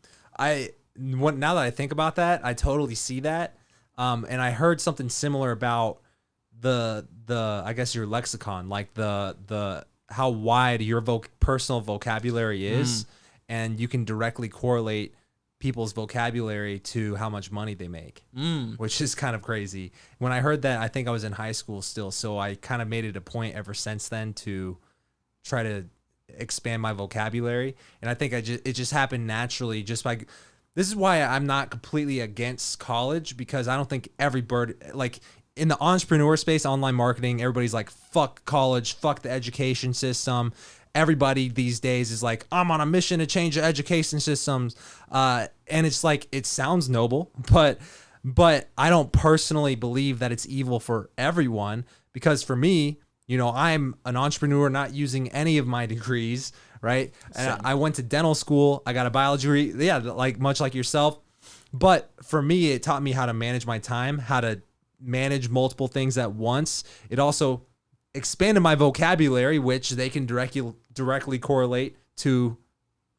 that I think about that, I totally see that. And I heard something similar about the I guess your lexicon, like the how wide your personal vocabulary is, and you can directly correlate people's vocabulary to how much money they make, which is kind of crazy. When I heard that, I think I was in high school still, so I kind of made it a point ever since then to try to expand my vocabulary, and I think it just happened naturally just by. This is why I'm not completely against college, because I don't think every bird, like in the entrepreneur space, online marketing, everybody's like, fuck college, fuck the education system. Everybody these days is like, I'm on a mission to change the education systems. And it's like, it sounds noble, but I don't personally believe that it's evil for everyone, because for me, you know, I'm an entrepreneur not using any of my degrees, right? And I went to dental school. I got a biology degree. Yeah, like much like yourself. But for me, it taught me how to manage my time, how to manage multiple things at once. It also expanded my vocabulary, which they can directly correlate to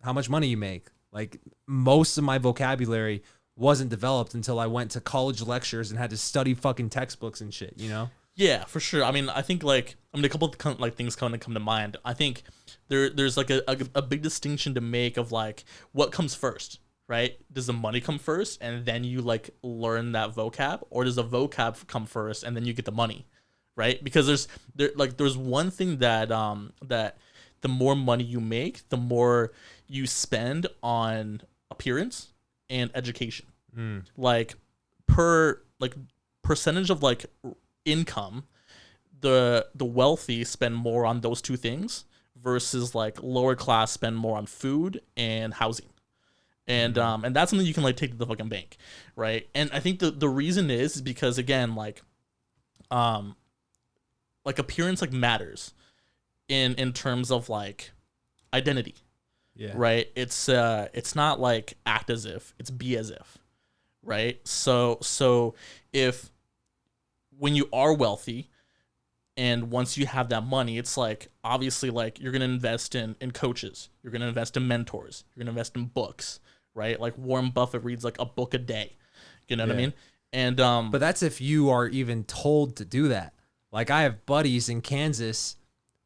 how much money you make. Like most of my vocabulary wasn't developed until I went to college lectures and had to study fucking textbooks and shit, you know? Yeah, for sure. I mean, I think a couple of like things come to mind. I think there's like a big distinction to make of like what comes first, right? Does the money come first and then you like learn that vocab, or does the vocab come first and then you get the money, right? Because there's one thing that that the more money you make, the more you spend on appearance and education. Like per like percentage of like income, the wealthy spend more on those two things versus like lower class spend more on food and housing. And that's something you can like take to the fucking bank, right? And I think the reason is because again, like appearance like matters in terms of like identity. Yeah. Right? It's not like act as if, it's be as if. Right? So if when you are wealthy and once you have that money, it's like obviously like you're gonna invest in coaches, you're gonna invest in mentors, you're gonna invest in books, right? Like Warren Buffett reads like a book a day. You know what I mean? And but that's if you are even told to do that. Like I have buddies in Kansas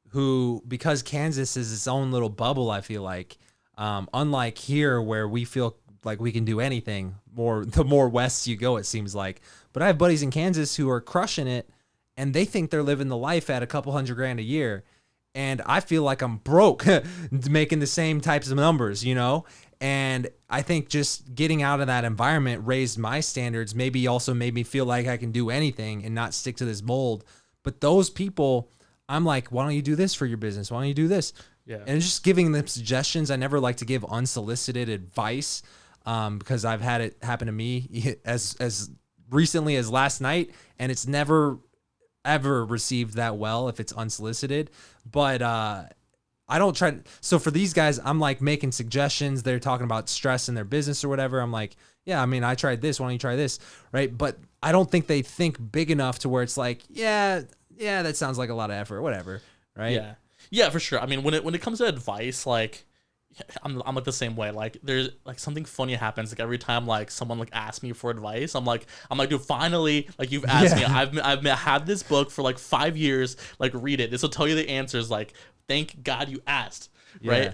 who, because Kansas is its own little bubble, I feel like, unlike here where we feel like we can do anything, the more west you go, it seems like. But I have buddies in Kansas who are crushing it, and they think they're living the life at a couple $100,000 a year. And I feel like I'm broke making the same types of numbers, you know? And I think just getting out of that environment raised my standards, maybe also made me feel like I can do anything and not stick to this mold. But those people, I'm like, why don't you do this for your business? Why don't you do this? Yeah. And just giving them suggestions. I never like to give unsolicited advice because I've had it happen to me as recently as last night, and it's never ever received that well if it's unsolicited. But I don't try. So for these guys, I'm like making suggestions. They're talking about stress in their business or whatever. I'm like, yeah, I mean, I tried this. Why don't you try this? Right. But I don't think they think big enough to where it's like, yeah, that sounds like a lot of effort, whatever. Right. Yeah, for sure. I mean, when it comes to advice, like I'm like the same way. Like there's like something funny happens like every time like someone like asks me for advice. I'm like, dude, finally, like you've asked me. I've had this book for like 5 years. Like read it. This will tell you the answers. Like thank God you asked, right?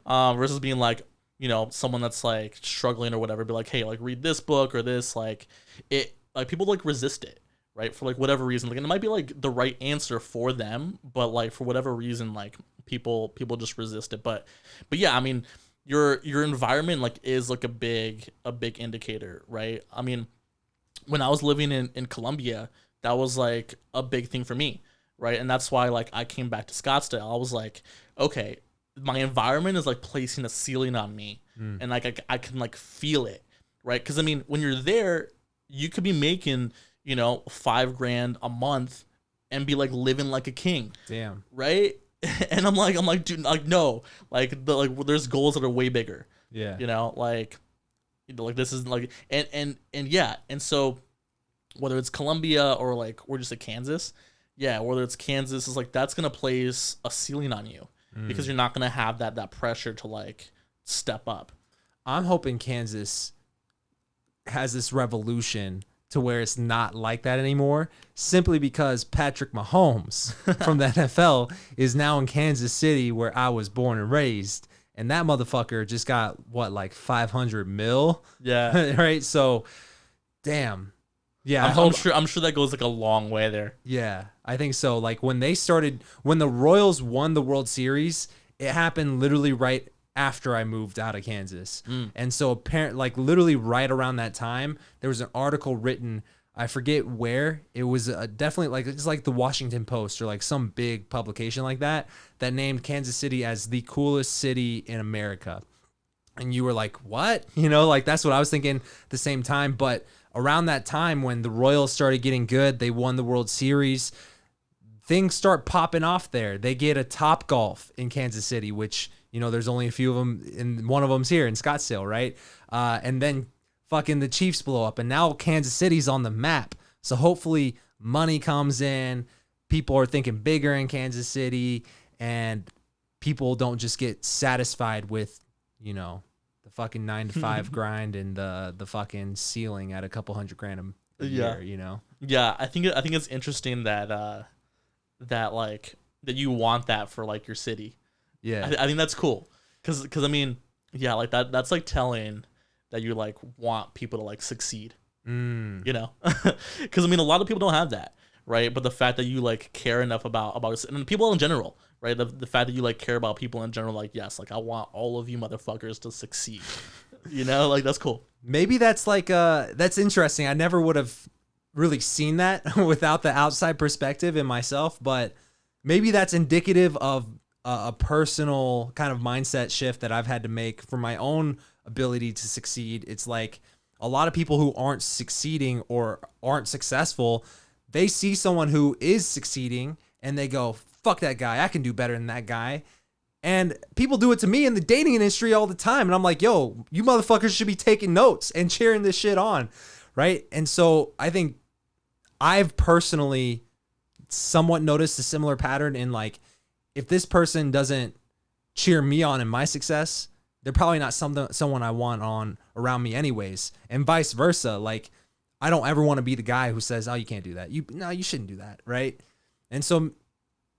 Versus being like, you know, someone that's like struggling or whatever, be like, hey, like read this book or this. Like it, like people like resist it, right? For like whatever reason, like, and it might be like the right answer for them, but like for whatever reason, like people just resist it. But yeah, I mean, your environment like is like a big indicator, right? I mean, when I was living in Colombia, that was like a big thing for me, right? And that's why like I came back to Scottsdale. I was like, okay, my environment is like placing a ceiling on me, and like I can like feel it, right? Because I mean, when you're there, you could be making, you know, $5,000 a month and be like living like a king. Damn. Right? And I'm like, dude, like no, like there's goals that are way bigger. Yeah. You know, like this is like and yeah, and so whether it's Colombia or like we're just at Kansas, whether it's Kansas is like that's gonna place a ceiling on you because you're not gonna have that pressure to like step up. I'm hoping Kansas has this revolution to where it's not like that anymore, simply because Patrick Mahomes from the NFL is now in Kansas City, where I was born and raised, and that motherfucker just got what, like 500 mil? Yeah. Right. So, damn. Yeah, I'm sure that goes like a long way there. Yeah, I think so. Like when the Royals won the World Series, it happened literally right after I moved out of Kansas. And so apparently, like literally right around that time, there was an article written, I forget where, it was definitely like, it's like the Washington Post or like some big publication like that named Kansas City as the coolest city in America. And you were like, what? You know, like that's what I was thinking at the same time. But around that time when the Royals started getting good, they won the World Series, things start popping off there. They get a Topgolf in Kansas City, which, you know, there's only a few of them, and one of them's here in Scottsdale, right? And then fucking the Chiefs blow up, and now Kansas City's on the map. So hopefully money comes in, people are thinking bigger in Kansas City, and people don't just get satisfied with, you know, the fucking 9 to 5 grind and the fucking ceiling at a couple $100,000 a year, you know? Yeah, I think it's interesting that that you want that for like your city. Yeah. I think that's cool because I mean, yeah, like that's like telling that you like want people to like succeed. You know, because I mean, a lot of people don't have that, right? But the fact that you like care enough about and people in general, right? The fact that you like care about people in general, like yes, like I want all of you motherfuckers to succeed. You know, like that's cool. Maybe that's like that's interesting. I never would have really seen that without the outside perspective in myself, but maybe that's indicative of a personal kind of mindset shift that I've had to make for my own ability to succeed. It's like a lot of people who aren't succeeding or aren't successful, they see someone who is succeeding and they go, fuck that guy. I can do better than that guy. And people do it to me in the dating industry all the time. And I'm like, yo, you motherfuckers should be taking notes and cheering this shit on. Right. And so I think I've personally somewhat noticed a similar pattern in like, if this person doesn't cheer me on in my success, they're probably not someone I want on around me anyways. And vice versa. Like, I don't ever want to be the guy who says, oh, you can't do that. No, you shouldn't do that. Right. And so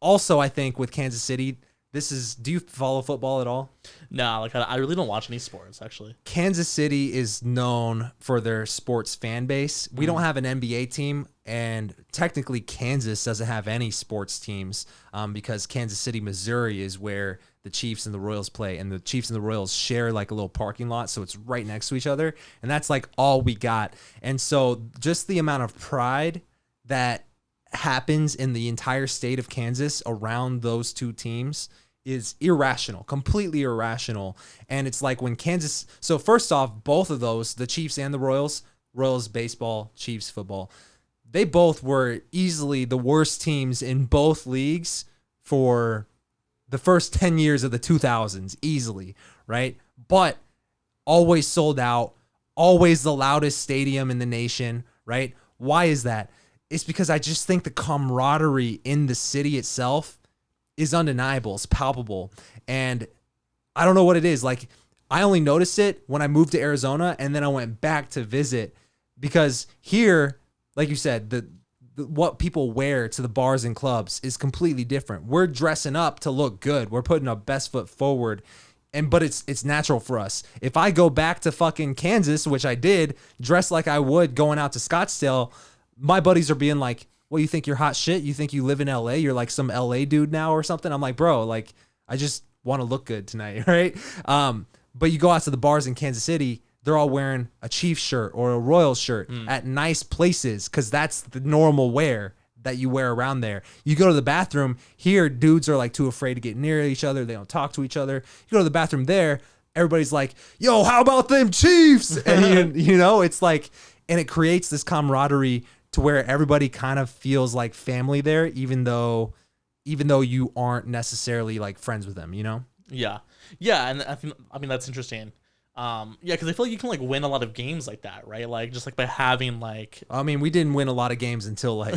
also I think with Kansas City, do you follow football at all? No, like I really don't watch any sports actually. Kansas City is known for their sports fan base. We don't have an NBA team, and technically Kansas doesn't have any sports teams because Kansas City, Missouri is where the Chiefs and the Royals play, and the Chiefs and the Royals share like a little parking lot, so it's right next to each other, and that's like all we got. And so just the amount of pride that happens in the entire state of Kansas around those two teams is irrational, completely irrational. And it's like when Kansas, so first off, both of those, the Chiefs and the Royals baseball, Chiefs football, they both were easily the worst teams in both leagues for the first 10 years of the 2000s, easily, right? But always sold out, always the loudest stadium in the nation, right? Why is that? It's because I just think the camaraderie in the city itself is undeniable, it's palpable. And I don't know what it is. Like, I only noticed it when I moved to Arizona, and then I went back to visit, because here, like you said, the what people wear to the bars and clubs is completely different. We're dressing up to look good. We're putting our best foot forward. But it's natural for us. If I go back to fucking Kansas, which I did, dress like I would going out to Scottsdale, my buddies are being like, well, you think you're hot shit? You think you live in LA? You're like some LA dude now or something? I'm like, bro, like, I just want to look good tonight, right? But you go out to the bars in Kansas City, they're all wearing a Chiefs shirt or a Royals shirt at nice places, because that's the normal wear that you wear around there. You go to the bathroom here, dudes are like too afraid to get near each other. They don't talk to each other. You go to the bathroom there, everybody's like, yo, how about them Chiefs? And you know, it's like, and it creates this camaraderie to where everybody kind of feels like family there, even though you aren't necessarily like friends with them, you know? Yeah. And I mean, that's interesting. Yeah, because I feel like you can like win a lot of games like that, right? Like just like by having like. I mean, we didn't win a lot of games until like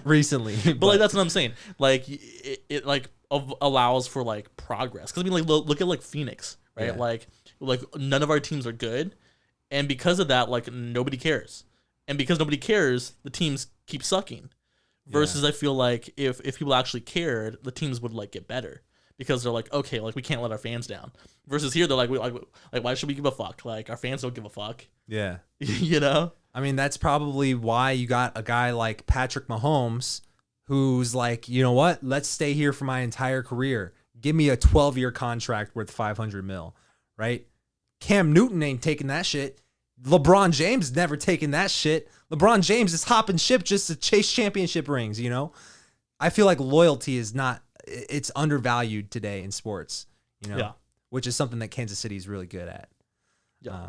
recently, but like that's what I'm saying. Like it like allows for like progress. Because I mean, like look at like Phoenix, right? Yeah. Like none of our teams are good, and because of that, like nobody cares, and because nobody cares, the teams keep sucking. Versus, I feel like if people actually cared, the teams would like get better. Because they're like, okay, like we can't let our fans down. Versus here, they're like, why should we give a fuck? Like our fans don't give a fuck. Yeah. You know? I mean, that's probably why you got a guy like Patrick Mahomes, who's like, you know what? Let's stay here for my entire career. Give me a 12-year contract worth $500 million, right? Cam Newton ain't taking that shit. LeBron James never taken that shit. LeBron James is hopping ship just to chase championship rings, you know? I feel like loyalty is not, it's undervalued today in sports, you know? Yeah. Which is something that Kansas City is really good at. Yeah.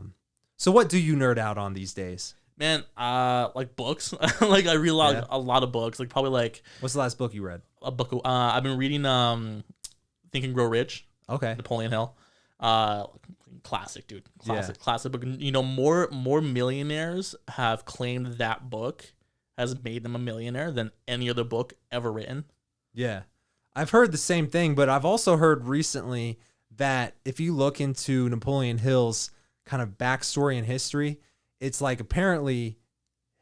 So what do you nerd out on these days? Man, like books. Like I read a lot of books. Like probably like. What's the last book you read? A book. I've been reading Think and Grow Rich. Okay. Napoleon Hill. Classic, dude. Classic book. You know, more millionaires have claimed that book has made them a millionaire than any other book ever written. Yeah. I've heard the same thing, but I've also heard recently that if you look into Napoleon Hill's kind of backstory and history, it's like apparently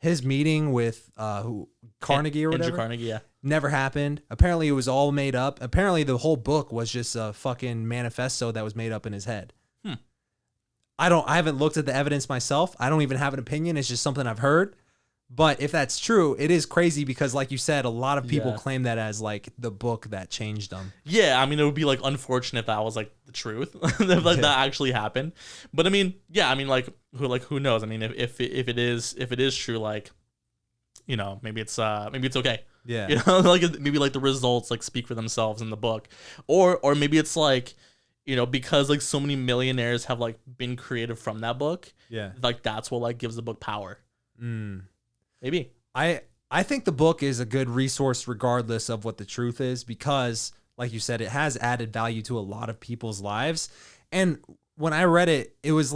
his meeting with Carnegie or whatever Andrew Carnegie, yeah. never happened. Apparently it was all made up. Apparently the whole book was just a fucking manifesto that was made up in his head. I haven't looked at the evidence myself. I don't even have an opinion. It's just something I've heard. But if that's true, it is crazy because, like you said, a lot of people claim that as like the book that changed them. Yeah, I mean, it would be like unfortunate if that was like the truth, if like that actually happened. But I mean, yeah, I mean, who knows? I mean, if it is true, like, you know, maybe it's okay. Yeah, you know, like maybe like the results like speak for themselves in the book, or maybe it's like, you know, because like so many millionaires have like been created from that book. Yeah, like that's what like gives the book power. Maybe. I think the book is a good resource regardless of what the truth is because, like you said, it has added value to a lot of people's lives. And when I read it, it was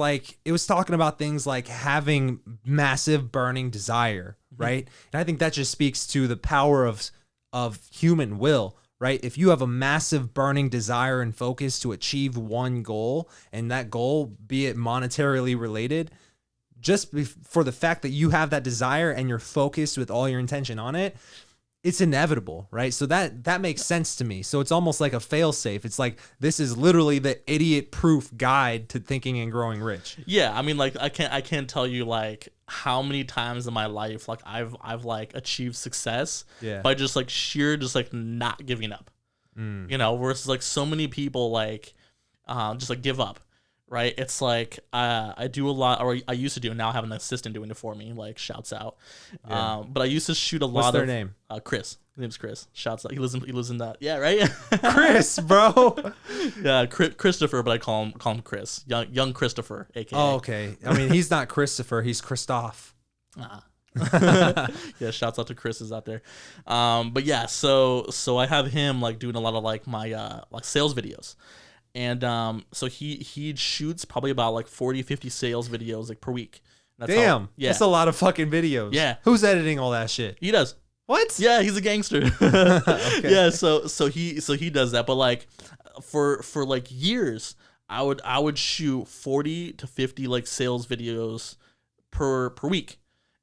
talking about things like having massive burning desire, right? And I think that just speaks to the power of human will, right? If you have a massive burning desire and focus to achieve one goal, and that goal, be it monetarily related, just for the fact that you have that desire and you're focused with all your intention on it, it's inevitable, right? So that makes sense to me. So it's almost like a fail-safe. It's like, this is literally the idiot-proof guide to thinking and growing rich. Yeah, I mean, like I can't tell you like how many times in my life like I've like achieved success by just like sheer just like not giving up. You know, versus like so many people like just like give up. Right, it's like I do a lot, or I used to do, and now I have an assistant doing it for me. Like, shouts out. But I used to shoot a lot. What's their name? Chris. His name's Chris. Shouts out. He lives in that. Yeah, right. Chris, bro. Yeah, Christopher, but I call him Chris. Young Christopher, aka. Oh, okay. I mean, he's not Christopher. He's Christoph. Yeah, shouts out to Chris's out there. But yeah, so I have him like doing a lot of like my like sales videos. And so he shoots probably about like 40, 50 sales videos like per week. Damn. That's a lot of fucking videos. Yeah. Who's editing all that shit? He does. What? Yeah, he's a gangster. Okay. Yeah, so he does that. But like for like years, I would shoot 40 to 50 like sales videos per week.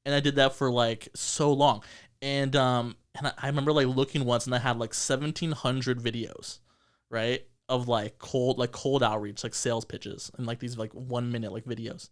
And I did that for like so long. And I remember like looking once and I had like 1,700 videos, right? Of like cold outreach, like sales pitches and like these like 1 minute like videos.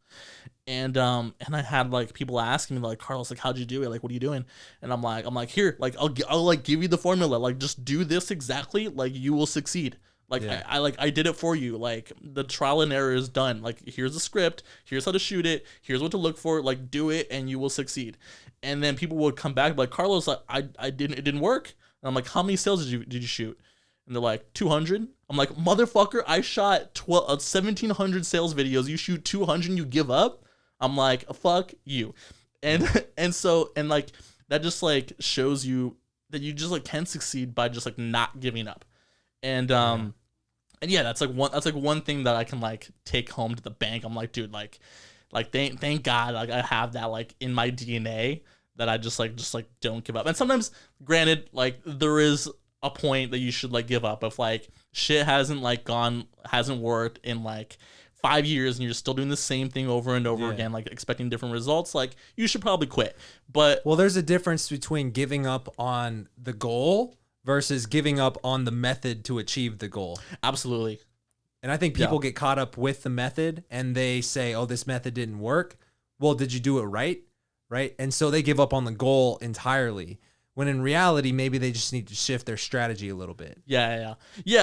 And I had like people asking me like, Carlos, like, how'd you do it? Like, what are you doing? And I'm like, here, like, I'll like give you the formula. Like, just do this exactly. Like, you will succeed. Like, I did it for you. Like, the trial and error is done. Like, here's the script. Here's how to shoot it. Here's what to look for. Like, do it and you will succeed. And then people would come back like, Carlos, like, it didn't work. And I'm like, how many sales did you shoot? And they're like, 200. I'm like, motherfucker, I shot 1,700 sales videos. You shoot 200 and you give up? I'm like, fuck you. And so like that just like shows you that you just like can succeed by just like not giving up. And yeah, that's like one thing that I can like take home to the bank. I'm like, dude, like thank God like I have that like in my DNA that I just don't give up. And sometimes, granted, like there is a point that you should like give up if like shit hasn't worked in like 5 years and you're still doing the same thing over and over again, like expecting different results. Like, you should probably quit. But well, there's a difference between giving up on the goal versus giving up on the method to achieve the goal. Absolutely. And I think people get caught up with the method and they say, oh, this method didn't work. Well, did you do it right? Right. And so they give up on the goal entirely. When in reality, maybe they just need to shift their strategy a little bit. Yeah,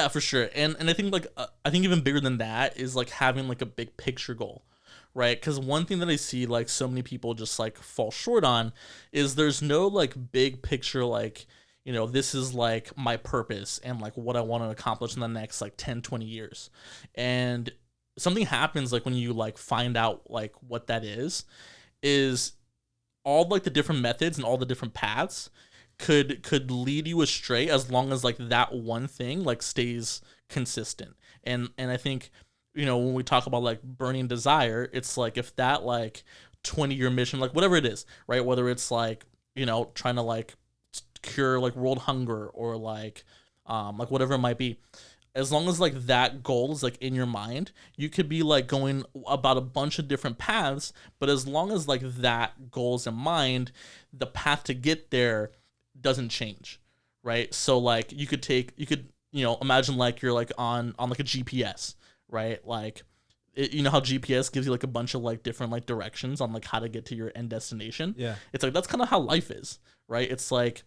for sure. And I think like I think even bigger than that is like having like a big picture goal, right? Because one thing that I see like so many people just like fall short on is there's no like big picture, like, you know, this is like my purpose and like what I want to accomplish in the next like 10, 20 years. And something happens like when you like find out like what that is all like the different methods and all the different paths could lead you astray as long as like that one thing like stays consistent. And I think, you know, when we talk about like burning desire, it's like if that like 20-year mission, like whatever it is, right? Whether it's like, you know, trying to like cure like world hunger or like whatever it might be, as long as like that goal is like in your mind, you could be like going about a bunch of different paths, but as long as like that goal is in mind, the path to get there doesn't change, right? So like you could imagine like you're like on like a GPS, right? Like you know how GPS gives you like a bunch of like different like directions on like how to get to your end destination. Yeah. It's like that's kind of how life is, right? It's like,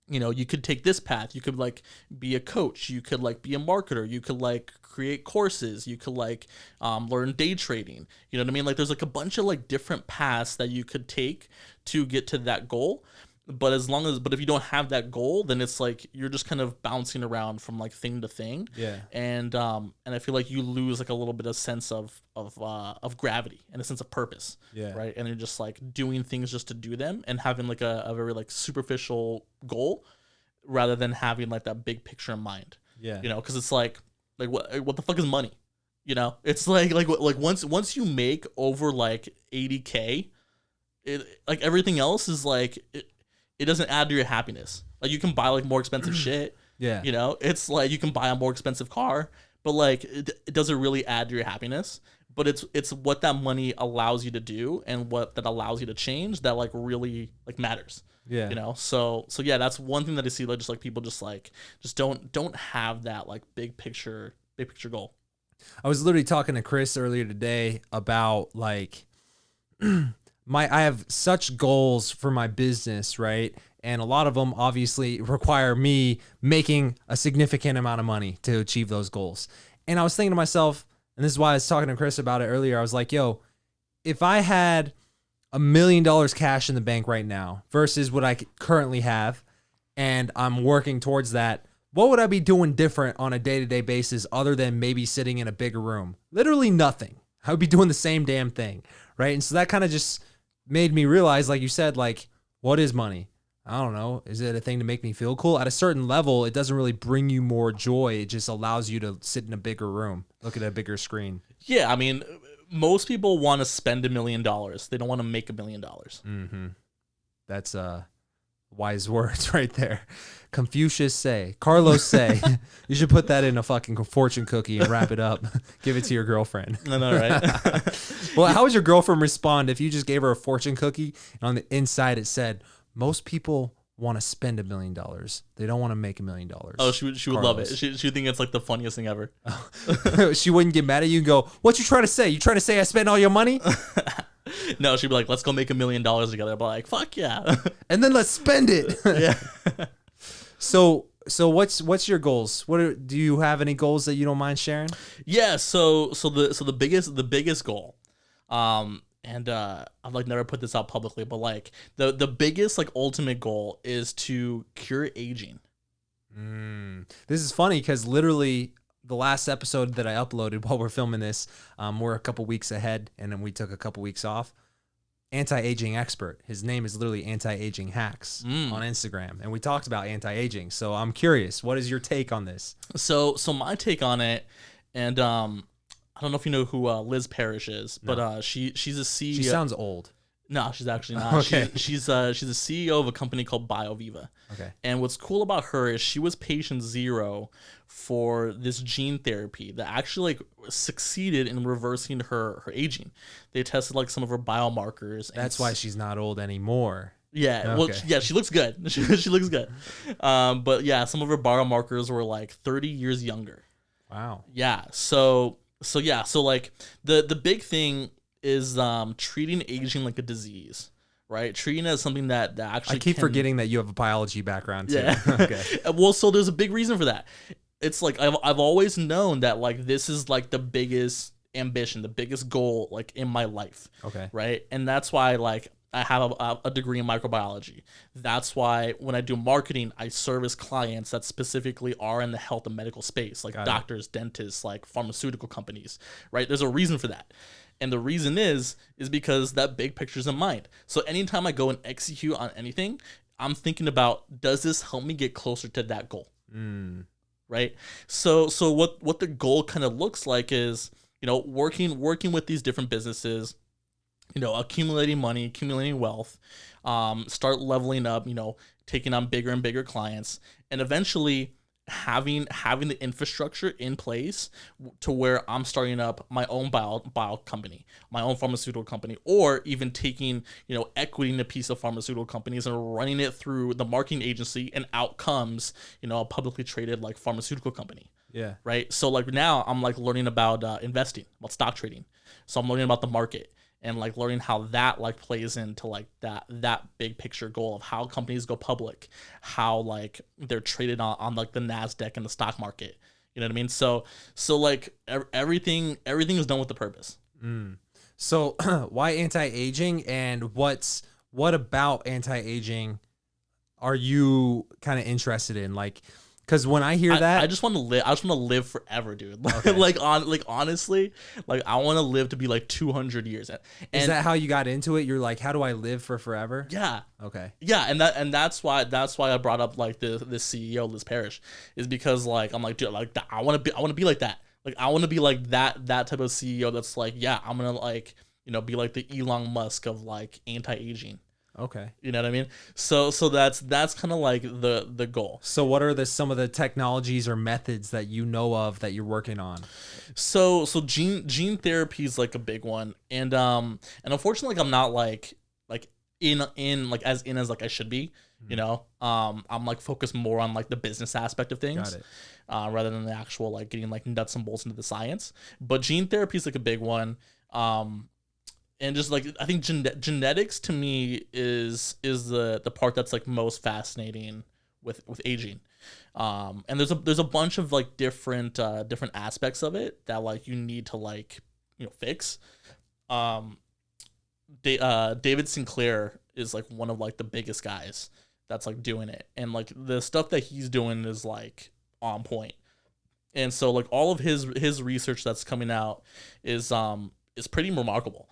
you could take this path. You could like be a coach. You could like be a marketer. You could like create courses. You could like learn day trading. You know what I mean? Like there's like a bunch of like different paths that you could take to get to that goal. But if you don't have that goal, then it's like you're just kind of bouncing around from like thing to thing. Yeah. And I feel like you lose like a little bit of sense of gravity and a sense of purpose. Yeah. Right. And you're just like doing things just to do them and having like a very like superficial goal rather than having like that big picture in mind. Yeah. Because it's like what the fuck is money? It's like once you make over like 80K, it like everything else is like it doesn't add to your happiness. Like you can buy like more expensive shit. Yeah. It's like you can buy a more expensive car, but like it doesn't really add to your happiness. But it's what that money allows you to do and what that allows you to change that like really like matters. Yeah. So yeah, that's one thing that I see like just like people just don't have that like big picture goal. I was literally talking to Chris earlier today about like I have such goals for my business, right? And a lot of them obviously require me making a significant amount of money to achieve those goals. And I was thinking to myself, and this is why I was talking to Chris about it earlier, I was like, yo, if I had $1 million cash in the bank right now versus what I currently have, and I'm working towards that, what would I be doing different on a day-to-day basis other than maybe sitting in a bigger room? Literally nothing. I would be doing the same damn thing, right? And so that kind of just made me realize, like you said, like, what is money? I don't know. Is it a thing to make me feel cool? At a certain level, it doesn't really bring you more joy. It just allows you to sit in a bigger room, look at a bigger screen. Yeah, I mean, most people want to spend $1 million. They don't want to make $1 million. Mm-hmm. That's wise words right there. Confucius say, Carlos say, you should put that in a fucking fortune cookie and wrap it up. Give it to your girlfriend. I know, right? Well, how would your girlfriend respond if you just gave her a fortune cookie and on the inside it said, most people want to spend $1 million. They don't want to make $1 million. Oh, she would love it. She would think it's like the funniest thing ever. She wouldn't get mad at you and go, what you trying to say? You trying to say I spent all your money? No, she'd be like, let's go make $1 million together. I'd be like, fuck yeah. And then let's spend it. Yeah. So what's your goals? Do you have any goals that you don't mind sharing? Yeah, so the biggest goal, and I've like never put this out publicly, but like the biggest like ultimate goal is to cure aging. This is funny because literally the last episode that I uploaded while we're filming this, we're a couple weeks ahead, and then we took a couple weeks off. Anti-aging expert. His name is literally Anti-Aging Hacks on Instagram, and we talked about anti-aging. So I'm curious, what is your take on this? So my take on it, and I don't know if you know who Liz Parrish is, but she's a CEO. She sounds old. No, she's actually not. Okay. She's a CEO of a company called BioViva. Okay. And what's cool about her is she was patient zero for this gene therapy that actually like succeeded in reversing her aging. They tested like some of her biomarkers. That's why she's not old anymore. Yeah, Okay. well, yeah, she looks good. She looks good. But yeah, some of her biomarkers were like 30 years younger. Wow. Yeah. So like the big thing is treating aging like a disease, right? Treating it as something that actually I keep forgetting that you have a biology background too. Yeah. Okay. Well, so there's a big reason for that. It's like I've always known that like this is like the biggest ambition, the biggest goal like in my life. Okay. Right? And that's why like I have a degree in microbiology. That's why when I do marketing, I service clients that specifically are in the health and medical space, like doctors, dentists, like pharmaceutical companies, right? There's a reason for that. And the reason is because that big picture's in mind. So anytime I go and execute on anything, I'm thinking about, does this help me get closer to that goal? Right? So what the goal kind of looks like is, working with these different businesses, accumulating money, accumulating wealth, start leveling up, taking on bigger and bigger clients, and eventually having the infrastructure in place to where I'm starting up my own bio company, my own pharmaceutical company, or even taking, equity in a piece of pharmaceutical companies and running it through the marketing agency, and out comes, a publicly traded like pharmaceutical company. Yeah. Right. So like now I'm like learning about investing, about stock trading. So I'm learning about the market and like learning how that like plays into like that big picture goal of how companies go public, how like they're traded on like the NASDAQ and the stock market. You know what I mean? So like everything is done with the purpose. So why anti-aging, and what about anti-aging are you kind of interested in? Like, because when I hear that, I just want to live. I just want to live forever, dude. Okay. Honestly, like I want to live to be like 200 years. And is that how you got into it? You're like, how do I live for forever? Yeah. Okay. Yeah, and that's why I brought up like this CEO Liz Parrish, is because like I'm like, dude, like I want to be like that. Like I want to be like that type of CEO that's like, yeah, I'm gonna like be like the Elon Musk of like anti-aging. Okay. You know what I mean? So that's kind of like the goal. So what are some of the technologies or methods that you know of that you're working on? So gene therapy is like a big one, and unfortunately, like I'm not like in like as like I should be. I'm like focused more on like the business aspect of things. Got it. Rather than the actual like getting like nuts and bolts into the science. But gene therapy is like a big one. And just like I think genetics to me is the part that's like most fascinating with aging. And there's a bunch of like different aspects of it that like you need to like fix. David Sinclair is like one of like the biggest guys that's like doing it, and like the stuff that he's doing is like on point. And so like all of his research that's coming out is pretty remarkable.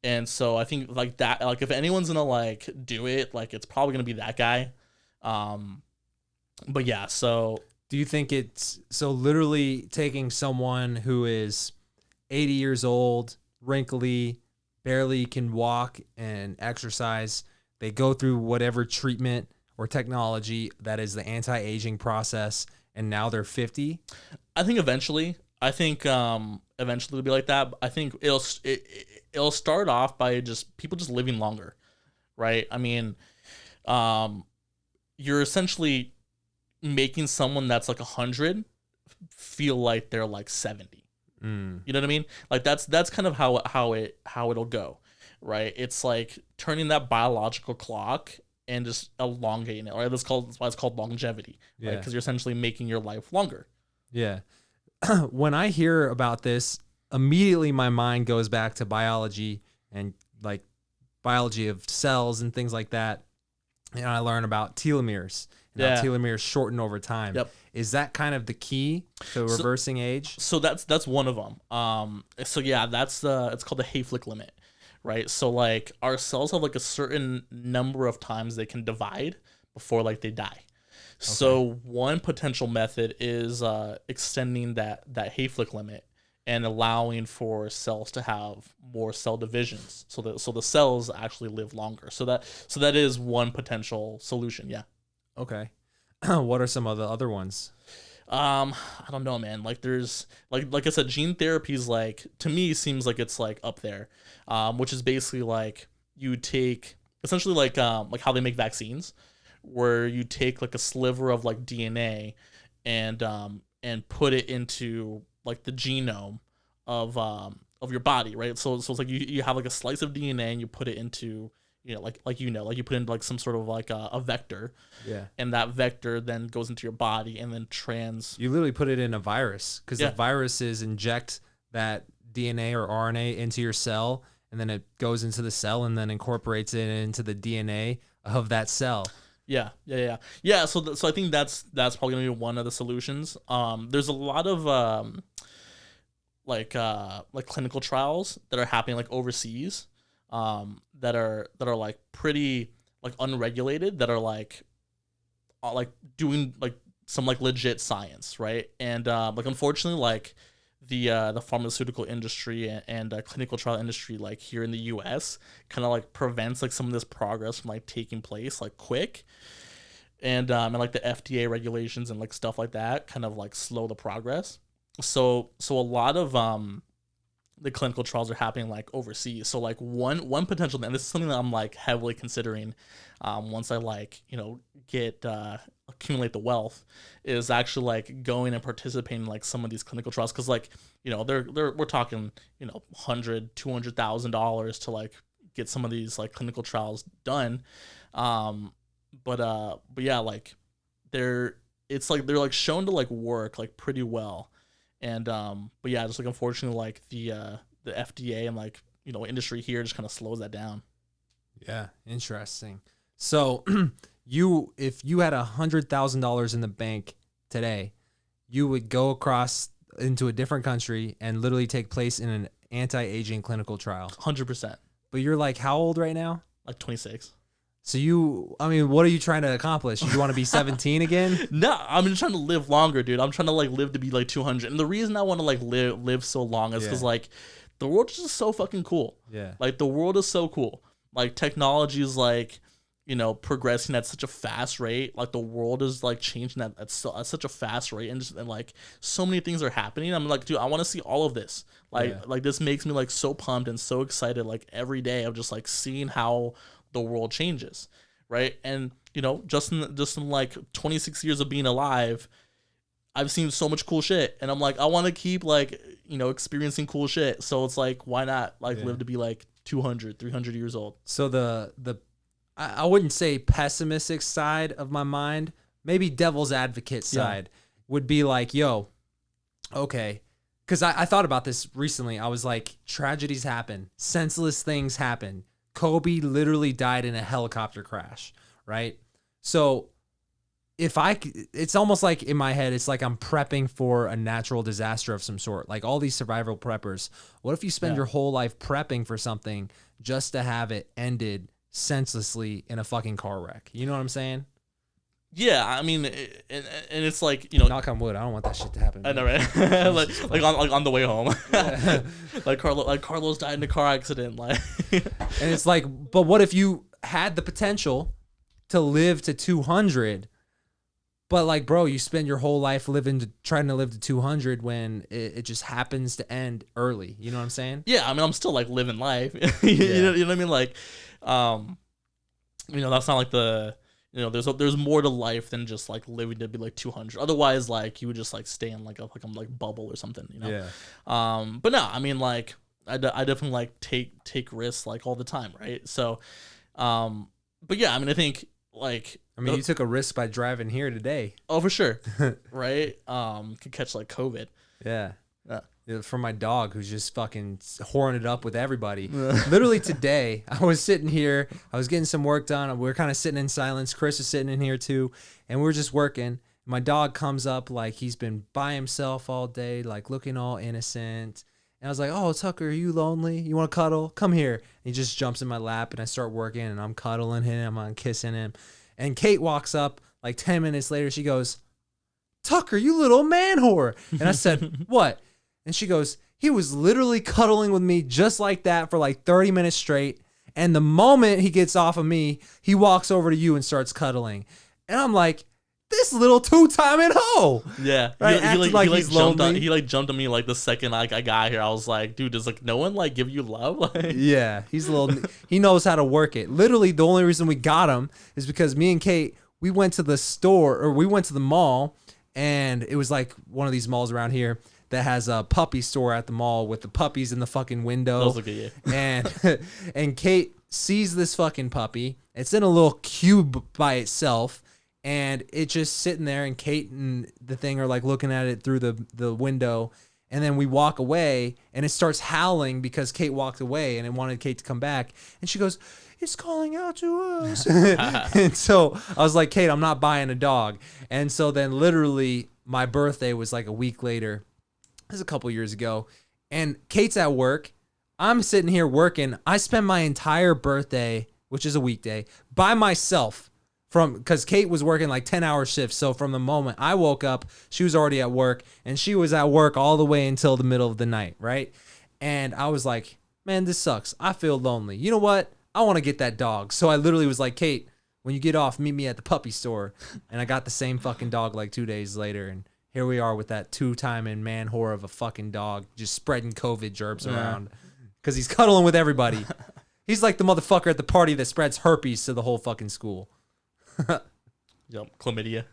And so I think like that, like if anyone's gonna like do it, like it's probably gonna be that guy. But yeah, so do you think it's so literally taking someone who is 80 years old, wrinkly, barely can walk and exercise, they go through whatever treatment or technology that is the anti-aging process, and now they're 50? I think eventually it'll be like that. I think it'll start off by just people just living longer, right? I mean, you're essentially making someone that's like 100 feel like they're like 70. You know what I mean? Like that's kind of how it'll go, right? It's like turning that biological clock and just elongating it, right? That's why it's called longevity, right? Because you're essentially making your life longer. Yeah. When I hear about this, immediately my mind goes back to biology and like biology of cells and things like that. And I learn about telomeres and how telomeres shorten over time. Yep. Is that kind of the key to reversing age? So that's one of them. So yeah, it's called the Hayflick limit, right? So like our cells have like a certain number of times they can divide before like they die. So one potential method is extending that Hayflick limit and allowing for cells to have more cell divisions, so the cells actually live longer. So that is one potential solution. Yeah. Okay. What are some of the other ones? I don't know, man. Like there's like I said, gene therapy is like, to me, seems like it's like up there, which is basically like you take essentially like how they make vaccines, where you take like a sliver of like DNA and put it into like the genome of your body, right? So it's like you have like a slice of DNA and you put it into like you put in like some sort of like a vector, and that vector then goes into your body and then you literally put it in a virus, because the viruses inject that DNA or RNA into your cell, and then it goes into the cell and then incorporates it into the DNA of that cell. Yeah. So I think that's probably gonna be one of the solutions. There's a lot of like clinical trials that are happening like overseas, that are like pretty like unregulated, that are like doing like some like legit science, right? And like unfortunately, like the pharmaceutical industry and clinical trial industry like here in the US kind of like prevents like some of this progress from like taking place like quick. and like the FDA regulations and like stuff like that kind of like slow the progress. So a lot of the clinical trials are happening like overseas. So like one potential, and this is something that I'm like heavily considering once I like, you know, get accumulate the wealth, is actually like going and participating in like some of these clinical trials, because like, you know, we're talking, you know, $100,000-$200,000 to like get some of these like clinical trials done. But yeah, like they're like shown to like work like pretty well. And but yeah, just like unfortunately like the FDA and like, you know, industry here just kind of slows that down. Yeah, interesting. So if you had $100,000 in the bank today, you would go across into a different country and literally take place in an anti-aging clinical trial. 100%. But you're like how old right now? Like 26. So I mean, what are you trying to accomplish? You want to be 17 again? No, I'm just trying to live longer, dude. I'm trying to like live to be like 200. And the reason I want to like live so long is because like the world is just so fucking cool. Yeah. Like the world is so cool. Like technology is like, you know, progressing at such a fast rate. Like the world is like changing at such a fast rate, and like so many things are happening. I'm like, dude, I want to see all of this. Like this makes me like so pumped and so excited. Like every day I'm just like seeing how the world changes, right? And you know, just in like 26 years of being alive, I've seen so much cool shit, and I'm like, I want to keep like, you know, experiencing cool shit. So it's like, why not like live to be like 200, 300 years old? So I wouldn't say pessimistic side of my mind, maybe devil's advocate side would be like, yo, okay. Because I thought about this recently. I was like, tragedies happen. Senseless things happen. Kobe literally died in a helicopter crash, right? So it's almost like in my head, it's like I'm prepping for a natural disaster of some sort. Like all these survival preppers. What if you spend your whole life prepping for something just to have it ended senselessly in a fucking car wreck? You know what I'm saying? Yeah, I mean, and it's like, you know, knock on wood, I don't want that shit to happen. I know, right? like on the way home, like Carlos died in a car accident, like. And it's like, but what if you had the potential to live to 200, but like, bro, you spend your whole life trying to live to 200 when it just happens to end early. You know what I'm saying? Yeah, I mean, I'm still like living life. You know what I mean? Like, you know, that's not like you know, there's more to life than just like living to be like 200. Otherwise, like you would just like stay in like a bubble or something, you know? Yeah. But no, I mean, like I definitely like take risks like all the time, right? So, but yeah, I mean, I think like, I mean, you took a risk by driving here today. Oh, for sure. Right? Could catch like COVID. Yeah. From my dog who's just fucking whoring it up with everybody. Literally today, I was sitting here, I was getting some work done. We were kind of sitting in silence. Chris is sitting in here too, and we were just working. My dog comes up like he's been by himself all day, like looking all innocent. And I was like, oh, Tucker, are you lonely? You want to cuddle? Come here. And he just jumps in my lap, and I start working, and I'm cuddling him, I'm kissing him. And Kate walks up like 10 minutes later. She goes, Tucker, you little man whore. And I said, what? And she goes, he was literally cuddling with me just like that for like 30 minutes straight. And the moment he gets off of me, he walks over to you and starts cuddling. And I'm like, this little two-timing hoe. Yeah. Right? He like jumped on me like the second like I got here. I was like, dude, does like no one like give you love? Like, yeah, he knows how to work it. Literally, the only reason we got him is because me and Kate, we went to the mall, and it was like one of these malls around here that has a puppy store at the mall with the puppies in the fucking window. Those look at you. And Kate sees this fucking puppy. It's in a little cube by itself, and it's just sitting there, and Kate and the thing are like looking at it through the window. And then we walk away, and it starts howling because Kate walked away and it wanted Kate to come back. And she goes, it's calling out to us. And so I was like, Kate, I'm not buying a dog. And so then literally my birthday was like a week later. This is a couple years ago. And Kate's at work. I'm sitting here working. I spent my entire birthday, which is a weekday, by myself. Because Kate was working like 10-hour shifts. So from the moment I woke up, she was already at work, and she was at work all the way until the middle of the night, right? And I was like, man, this sucks. I feel lonely. You know what? I want to get that dog. So I literally was like, Kate, when you get off, meet me at the puppy store. And I got the same fucking dog like 2 days later. And here we are with that 2-timing man whore of a fucking dog just spreading COVID germs around because he's cuddling with everybody. He's like the motherfucker at the party that spreads herpes to the whole fucking school. Yep, chlamydia.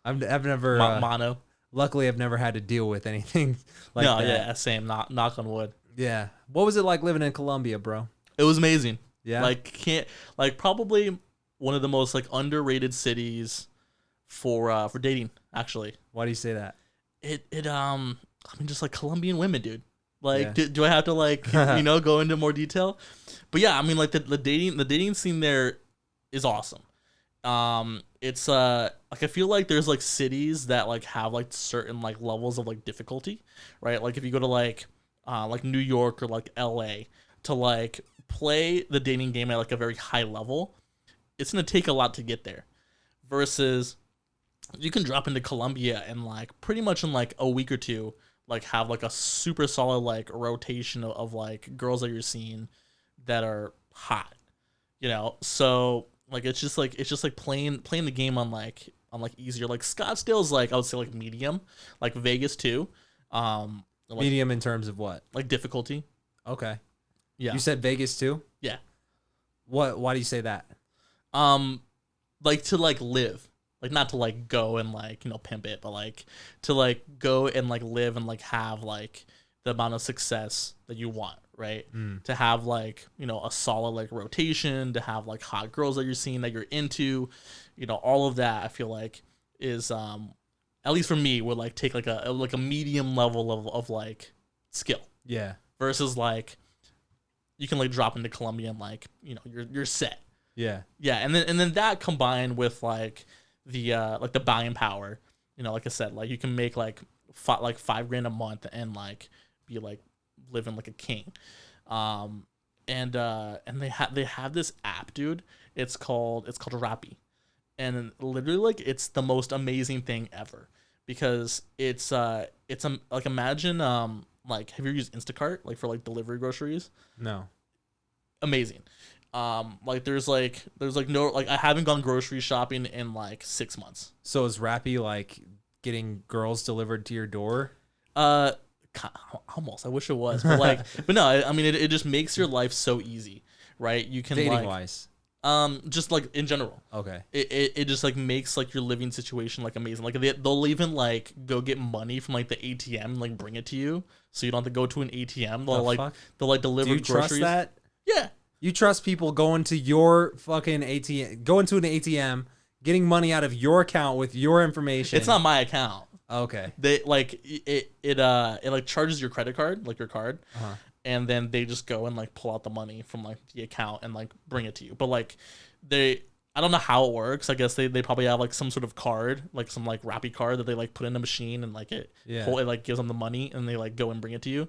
I've never Mono. Luckily, I've never had to deal with anything like No, that. yeah, same. Knock on wood. Yeah. What was it like living in Colombia, bro? It was amazing. Yeah. Like probably one of the most like underrated cities for dating. Actually, Why do you say that? I mean, just like Colombian women, dude. Like, Yeah. do I have to like go into more detail? But yeah, I mean, like the dating scene there is awesome. It's like I feel like there's like cities that like have like certain like levels of like difficulty, right? Like if you go to like New York or like LA to like play the dating game at like a very high level, it's gonna take a lot to get there. Versus you can drop into Colombia and like pretty much in like a week or two, like have like a super solid like rotation of like girls that you're seeing that are hot, So like it's just like playing the game on like easier. Like Scottsdale's like I would say like medium, like Vegas too. Like, Medium in terms of what? like difficulty. Okay. Yeah. You said Vegas too? Yeah. Why do you say that? Like to like live. Like not to like go and like, pimp it, but like to like go and like live and like have like the amount of success that you want, right? To have like, a solid like rotation, to have like hot girls that you're seeing that you're into, all of that I feel like is at least for me would like take like a medium level of like skill. Yeah. Versus like you can like drop into Colombia and like, you're set. Yeah. Yeah, and then that combined with like the buying power, like I said, like you can make like $5,000 a month and like be like living like a king, and they have this app, dude. It's called Rappi, and literally like it's the most amazing thing ever because it's like imagine like have you ever used Instacart like for like delivery groceries? No. Amazing. Like there's no like I haven't gone grocery shopping in like 6 months. So is Rappi like getting girls delivered to your door? Almost. I wish it was, but like, but no. I mean, it just makes your life so easy, right? You can Dating like, wise. just like in general. Okay. It just like makes like your living situation like amazing. Like they'll even like go get money from like the ATM and like bring it to you, so you don't have to go to an ATM. They'll like deliver Do you groceries. trust that? Yeah. You trust people going to your fucking ATM, going to an ATM, getting money out of your account with your information? It's not my account. Okay. They like it like charges your credit card, like your card, and then they just go and like pull out the money from like the account and like bring it to you. But like I don't know how it works. I guess they probably have like some sort of card, like some like Rappi card that they like put in a machine and like it like gives them the money and they like go and bring it to you.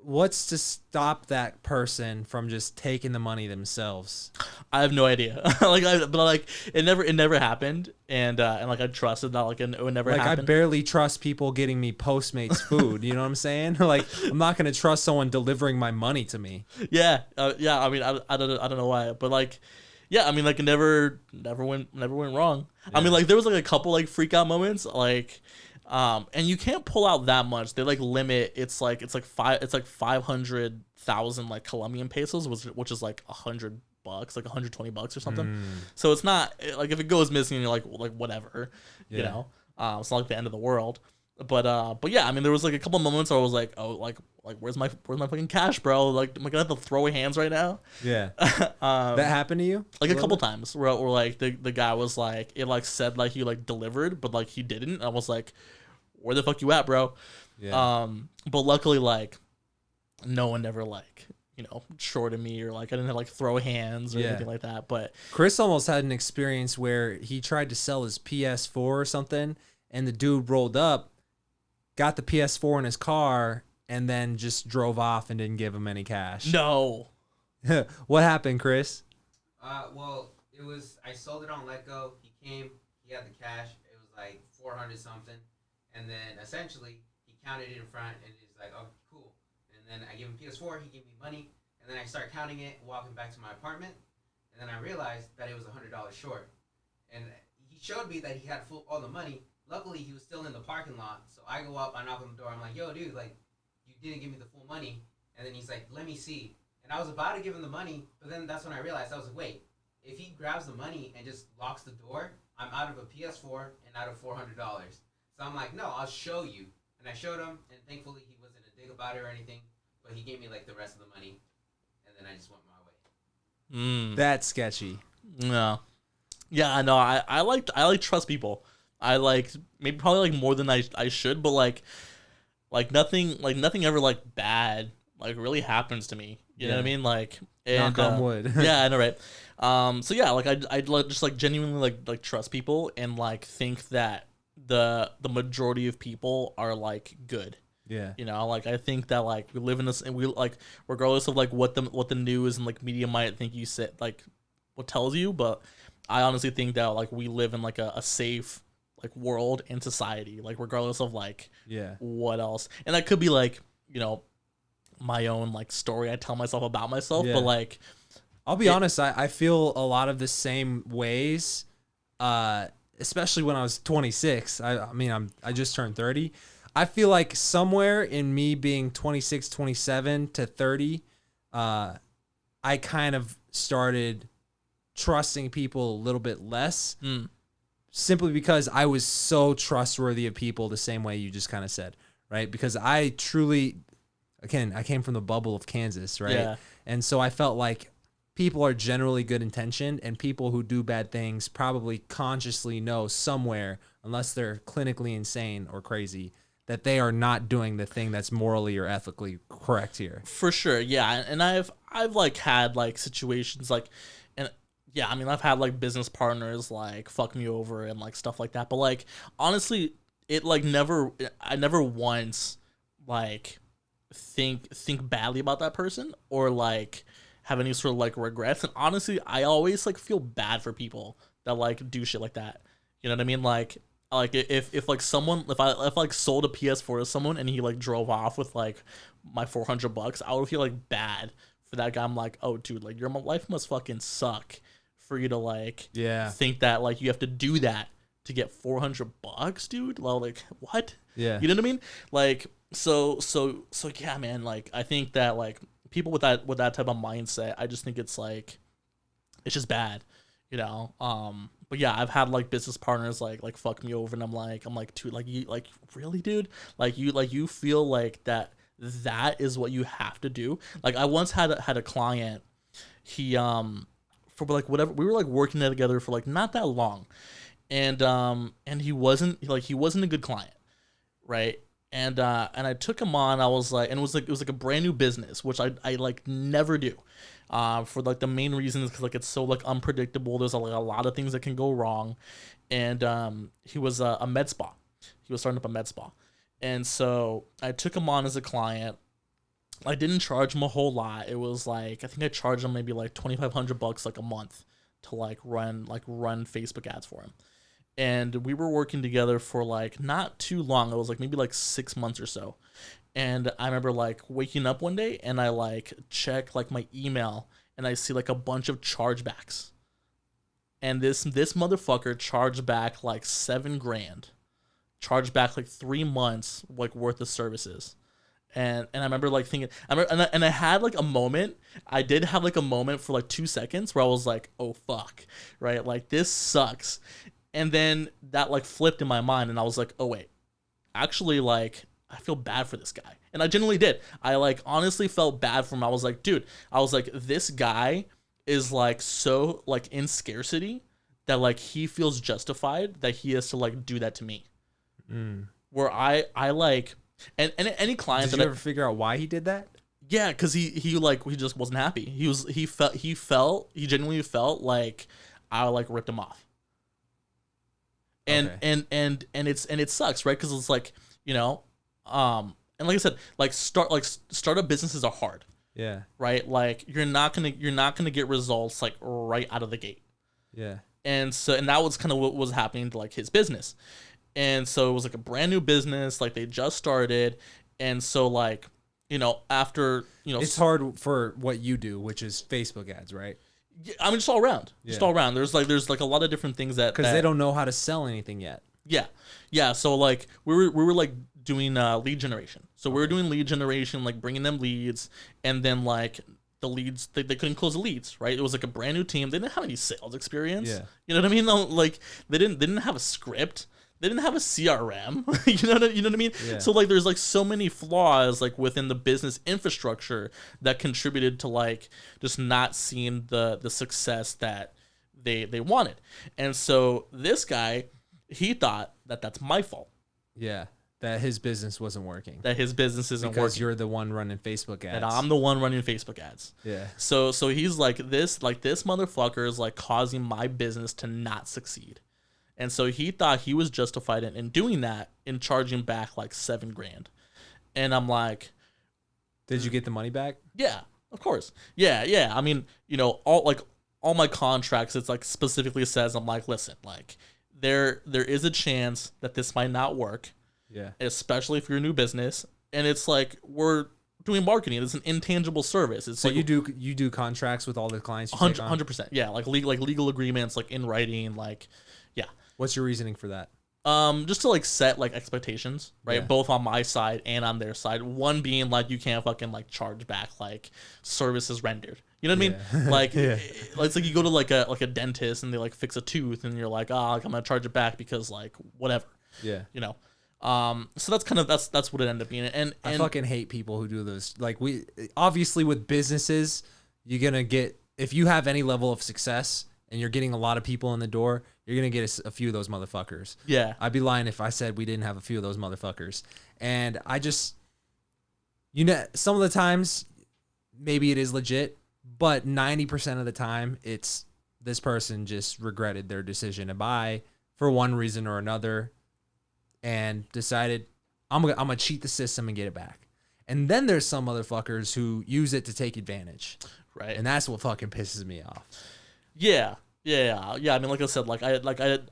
What's to stop that person from just taking the money themselves? I have no idea. But it never happened, and like I trusted that like it would never Like happen. I barely trust people getting me Postmates food. You know what I'm saying? Like I'm not gonna trust someone delivering my money to me. Yeah. I mean, I don't know why, but like, yeah. I mean, like, it never went wrong. Yeah. I mean, like, there was like a couple like freak out moments, like, and you can't pull out that much. They like limit. It's like 500,000 like Colombian pesos, which is like $100, like $120 or something. So it's not like if it goes missing, you're like whatever, it's not like the end of the world. But yeah, I mean, there was like a couple moments where I was like, oh, like where's my fucking cash, bro? Like, am I gonna have to throw hands right now? Yeah. That happened to you? Like a couple times where like the guy was like, it like said like he like delivered, but like he didn't. And I was like, where the fuck you at, bro? Yeah. But luckily like no one ever like shorted me or like I didn't have like throw hands or anything like that. But Chris almost had an experience where he tried to sell his PS4 or something, and the dude rolled up, got the PS4 in his car, and then just drove off and didn't give him any cash. no. What happened, Chris? Well, it was I sold it on Let Go. He came, he got the cash. It was like 400 something, and then essentially he counted it in front, and he's like, "Oh, cool." And then I gave him PS4. He gave me money, and then I start counting it, walking back to my apartment, and then I realized that it was $100 short. And he showed me that he had all the money. Luckily, he was still in the parking lot. So I go up, I knock on the door. I'm like, yo, dude, like, you didn't give me the full money. And then he's like, let me see. And I was about to give him the money, but then that's when I realized, I was like, wait, if he grabs the money and just locks the door, I'm out of a PS4 and out of $400. So I'm like, no, I'll show you. And I showed him, and thankfully he wasn't a dick about it or anything. But he gave me, like, the rest of the money. And then I just went my way. That's sketchy. No. Yeah, I know. I like trust people. I like maybe probably like more than I should, but like nothing ever like bad like really happens to me. You know what I mean? Like, and, Knock on wood. Yeah, I know, right? So yeah, like I'd just like genuinely like trust people and like think that the majority of people are like good. Yeah. You know, like I think that like we live in this, and we like regardless of like what the news and like media might think you said like what tells you, but I honestly think that like we live in like a safe like world and society, like regardless of like what else. And that could be like, you know, my own like story I tell myself about myself, but like I'll be honest, I feel a lot of the same ways, especially when I was 26. I mean, I just turned 30. I feel like somewhere in me being 26, 27 to 30, I kind of started trusting people a little bit less, simply because I was so trustworthy of people the same way you just kind of said, right? Because I truly, again, I came from the bubble of Kansas, right? Yeah. And so I felt like people are generally good intentioned, and people who do bad things probably consciously know somewhere, unless they're clinically insane or crazy, that they are not doing the thing that's morally or ethically correct here. For sure, yeah. And I've like had like situations like, and yeah, I mean I've had like business partners like fuck me over and like stuff like that. But like honestly, it like I never once like think badly about that person or like have any sort of like regrets. And honestly, I always like feel bad for people that like do shit like that. You know what I mean? Like if like someone, if I like sold a PS4 to someone and he like drove off with like my $400, I would feel like bad for that guy. I'm like, oh dude, like your life must fucking suck for you to like think that like you have to do that to get $400, dude. Like what? Yeah. You know what I mean? Like so yeah, man. Like I think that like people with that type of mindset, I just think it's like it's just bad, you know. But yeah, I've had like business partners like fuck me over, and I'm like, dude, like you like really, dude, like you feel like that is what you have to do. Like I once had a client, he for like whatever, we were like working together for like not that long, and he wasn't a good client, right? And I took him on. I was like, and it was like a brand new business, which I like never do. For like the main reason is because like it's so like unpredictable. There's like a lot of things that can go wrong, and he was a med spa. He was starting up a med spa, and so I took him on as a client. I didn't charge him a whole lot. It was like I think I charged him maybe like $2,500 like a month to like run Facebook ads for him. And we were working together for like not too long. It was like maybe like 6 months or so. And I remember like waking up one day and I like check like my email and I see like a bunch of chargebacks. And this motherfucker charged back like $7,000, charged back like 3 months like worth of services. And I remember like thinking, and I had like a moment. I did have like a moment for like 2 seconds where I was like, oh fuck, right? Like this sucks. And then that like flipped in my mind and I was like, oh wait, actually like I feel bad for this guy. And I genuinely did. I like honestly felt bad for him. I was like, dude, this guy is like so like in scarcity that like he feels justified that he has to like do that to me. Where I like, and any client. Did you ever figure out why he did that? Yeah, because he just wasn't happy. He genuinely felt like I like ripped him off. And it sucks, right? Because it's like, you know, and like I said, like startup businesses are hard. Yeah. Right. Like you're not gonna get results like right out of the gate. Yeah. And that was kind of what was happening to like his business. And so it was like a brand new business, like they just started. And so like, you know, after, you know, it's hard for what you do, which is Facebook ads, right? Yeah, I mean, just all around. Just Yeah. all around. There's like a lot of different things that Because they don't know how to sell anything yet. Yeah. So like we were like doing lead generation. So we were doing lead generation, like bringing them leads, and then like the leads they couldn't close the leads, right? It was like a brand new team. They didn't have any sales experience. Yeah. You know what I mean? Like they didn't have a script. They didn't have a CRM. You know what I mean? Yeah. So like there's like so many flaws like within the business infrastructure that contributed to like just not seeing the success that they wanted. And so this guy, he thought that that's my fault. Yeah. That his business wasn't working. That his business isn't Because working. you're the one running Facebook ads. That I'm the one running Facebook ads. Yeah. So he's like this motherfucker is like causing my business to not succeed. And so he thought he was justified in doing that and charging back like $7,000. And I'm like, Did you get the money back? yeah, of course. Yeah. I mean, you know, all my contracts, it's like specifically says, I'm like, listen, like there is a chance that this might not work, Yeah. especially if you're a new business. And it's like, we're doing marketing. It's an intangible service. It's So like you do contracts with all the clients you take on? 100%. Yeah. Like legal agreements, like in writing, like, yeah. What's your reasoning for that? Just to like set like expectations, right? Yeah. Both on my side and on their side. One being like you can't fucking like charge back like services rendered. You know what I mean? Like it's like you go to like a dentist and they like fix a tooth and you're like, like I'm gonna charge it back because like whatever. Yeah. You know. So that's kind of that's what it ended up being. And I fucking hate people who do those. Like we obviously with businesses, you're gonna get, if you have any level of success and you're getting a lot of people in the door, you're gonna get a few of those motherfuckers. yeah. I'd be lying if I said we didn't have a few of those motherfuckers. And I just, you know, some of the times maybe it is legit, but 90% of the time it's this person just regretted their decision to buy for one reason or another and decided I'm gonna cheat the system and get it back. And then there's some motherfuckers who use it to take advantage. Right. And that's what fucking pisses me off. Yeah. I mean, like I said,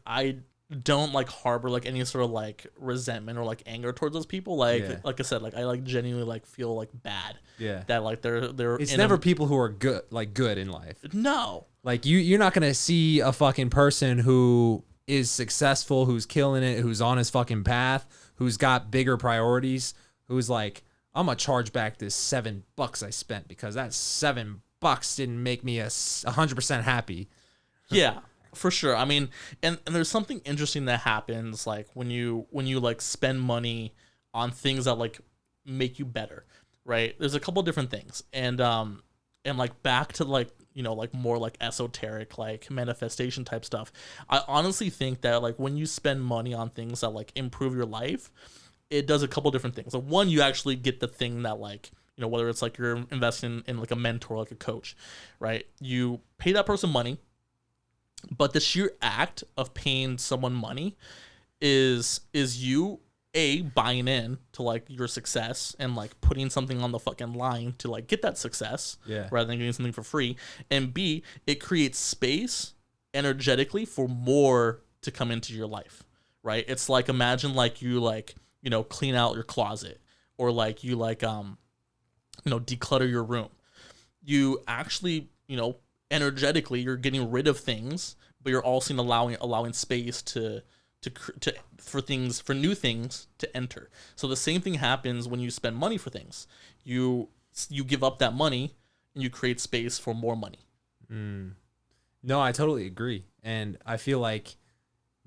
I don't like harbor like any sort of like resentment or like anger towards those people. Like I said, like I like genuinely like feel like bad. Yeah. That like they're. It's never people who are good in life. No. Like you're not gonna see a fucking person who is successful, who's killing it, who's on his fucking path, who's got bigger priorities, who's like, I'm gonna charge back this $7 I spent because that $7 didn't make me 100% happy. Yeah, for sure. I mean, and there's something interesting that happens like when you like spend money on things that like make you better, right? There's a couple different things, and like back to like, you know, like more like esoteric like manifestation type stuff. I honestly think that like when you spend money on things that like improve your life, it does a couple different things. So one, you actually get the thing that like, you know, whether it's like you're investing in like a mentor, like a coach, right? You pay that person money. But the sheer act of paying someone money is you buying in to like your success and like putting something on the fucking line to like get that success, rather than getting something for free, and B, it creates space energetically for more to come into your life, right? It's like, imagine like you like, you know, clean out your closet, or like you like you know, declutter your room. You actually, you know, energetically you're getting rid of things, but you're also allowing space for new things to enter. So the same thing happens when you spend money for things. You give up that money and you create space for more money. No, I totally agree. And I feel like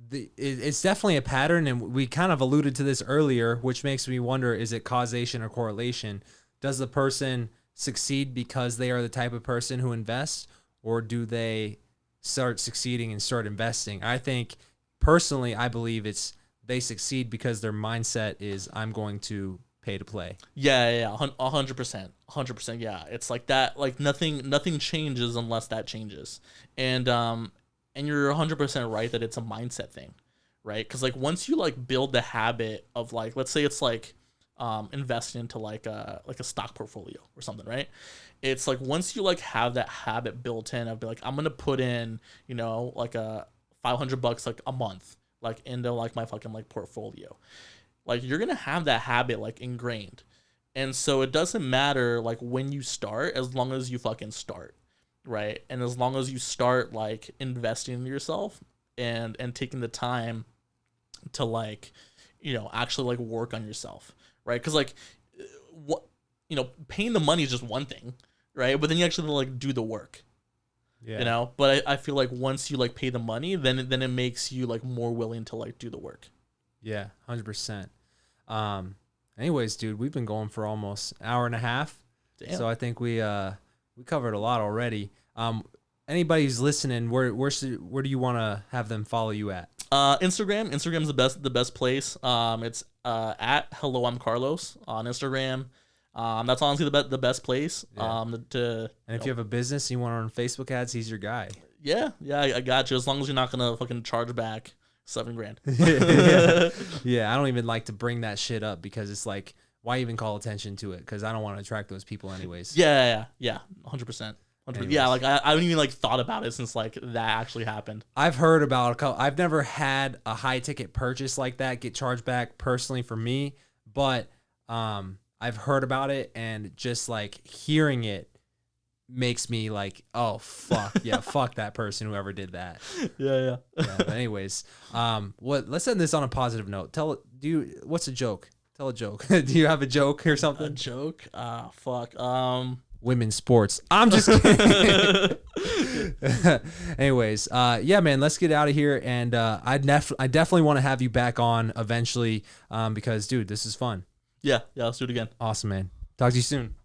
it's definitely a pattern, and we kind of alluded to this earlier, which makes me wonder, is it causation or correlation? Does the person succeed because they are the type of person who invests, or do they start succeeding and start investing? I think personally, I believe it's they succeed because their mindset is, I'm going to pay to play. Yeah, 100%. Yeah, it's like that. Like nothing changes unless that changes. And you're 100% right that it's a mindset thing, right? Because like once you like build the habit of like, let's say it's like invest into like a stock portfolio or something, right? It's like once you like have that habit built in of be like, I'm gonna put in, you know, like a $500 like a month like into like my fucking like portfolio, like you're gonna have that habit like ingrained. And so it doesn't matter like when you start, as long as you fucking start. right? And as long as you start like investing in yourself and taking the time to like, actually like work on yourself, right? Because like what paying the money is just one thing, right? But then you actually like do the work. Yeah. But I feel like once you like pay the money, then it makes you like more willing to like do the work. Yeah, 100%. Anyways, dude, we've been going for almost an hour and a half. Damn. So I think we covered a lot already. Anybody who's listening, where do you want to have them follow you at? Instagram's the best place. It's at Hello I'm Carlos on Instagram. That's honestly the best place. Yeah. And if you have a business and you want to run Facebook ads, he's your guy. Yeah, I got you. As long as you're not gonna fucking charge back $7,000. Yeah, I don't even like to bring that shit up because it's like, why even call attention to it? Because I don't want to attract those people anyways. Yeah, 100%. Yeah, like I haven't even like thought about it since like that actually happened. I've heard about a couple. I've never had a high ticket purchase like that get charged back personally for me, but I've heard about it, and just like hearing it makes me like, oh fuck, yeah, fuck that person whoever did that. Yeah. But anyways, let's end this on a positive note. What's a joke? Tell a joke. Do you have a joke or something? A joke? Fuck. Women's sports. I'm just kidding. Anyways, yeah, man, let's get out of here. And I definitely want to have you back on eventually because, dude, this is fun. Yeah, let's do it again. Awesome, man. Talk to you soon.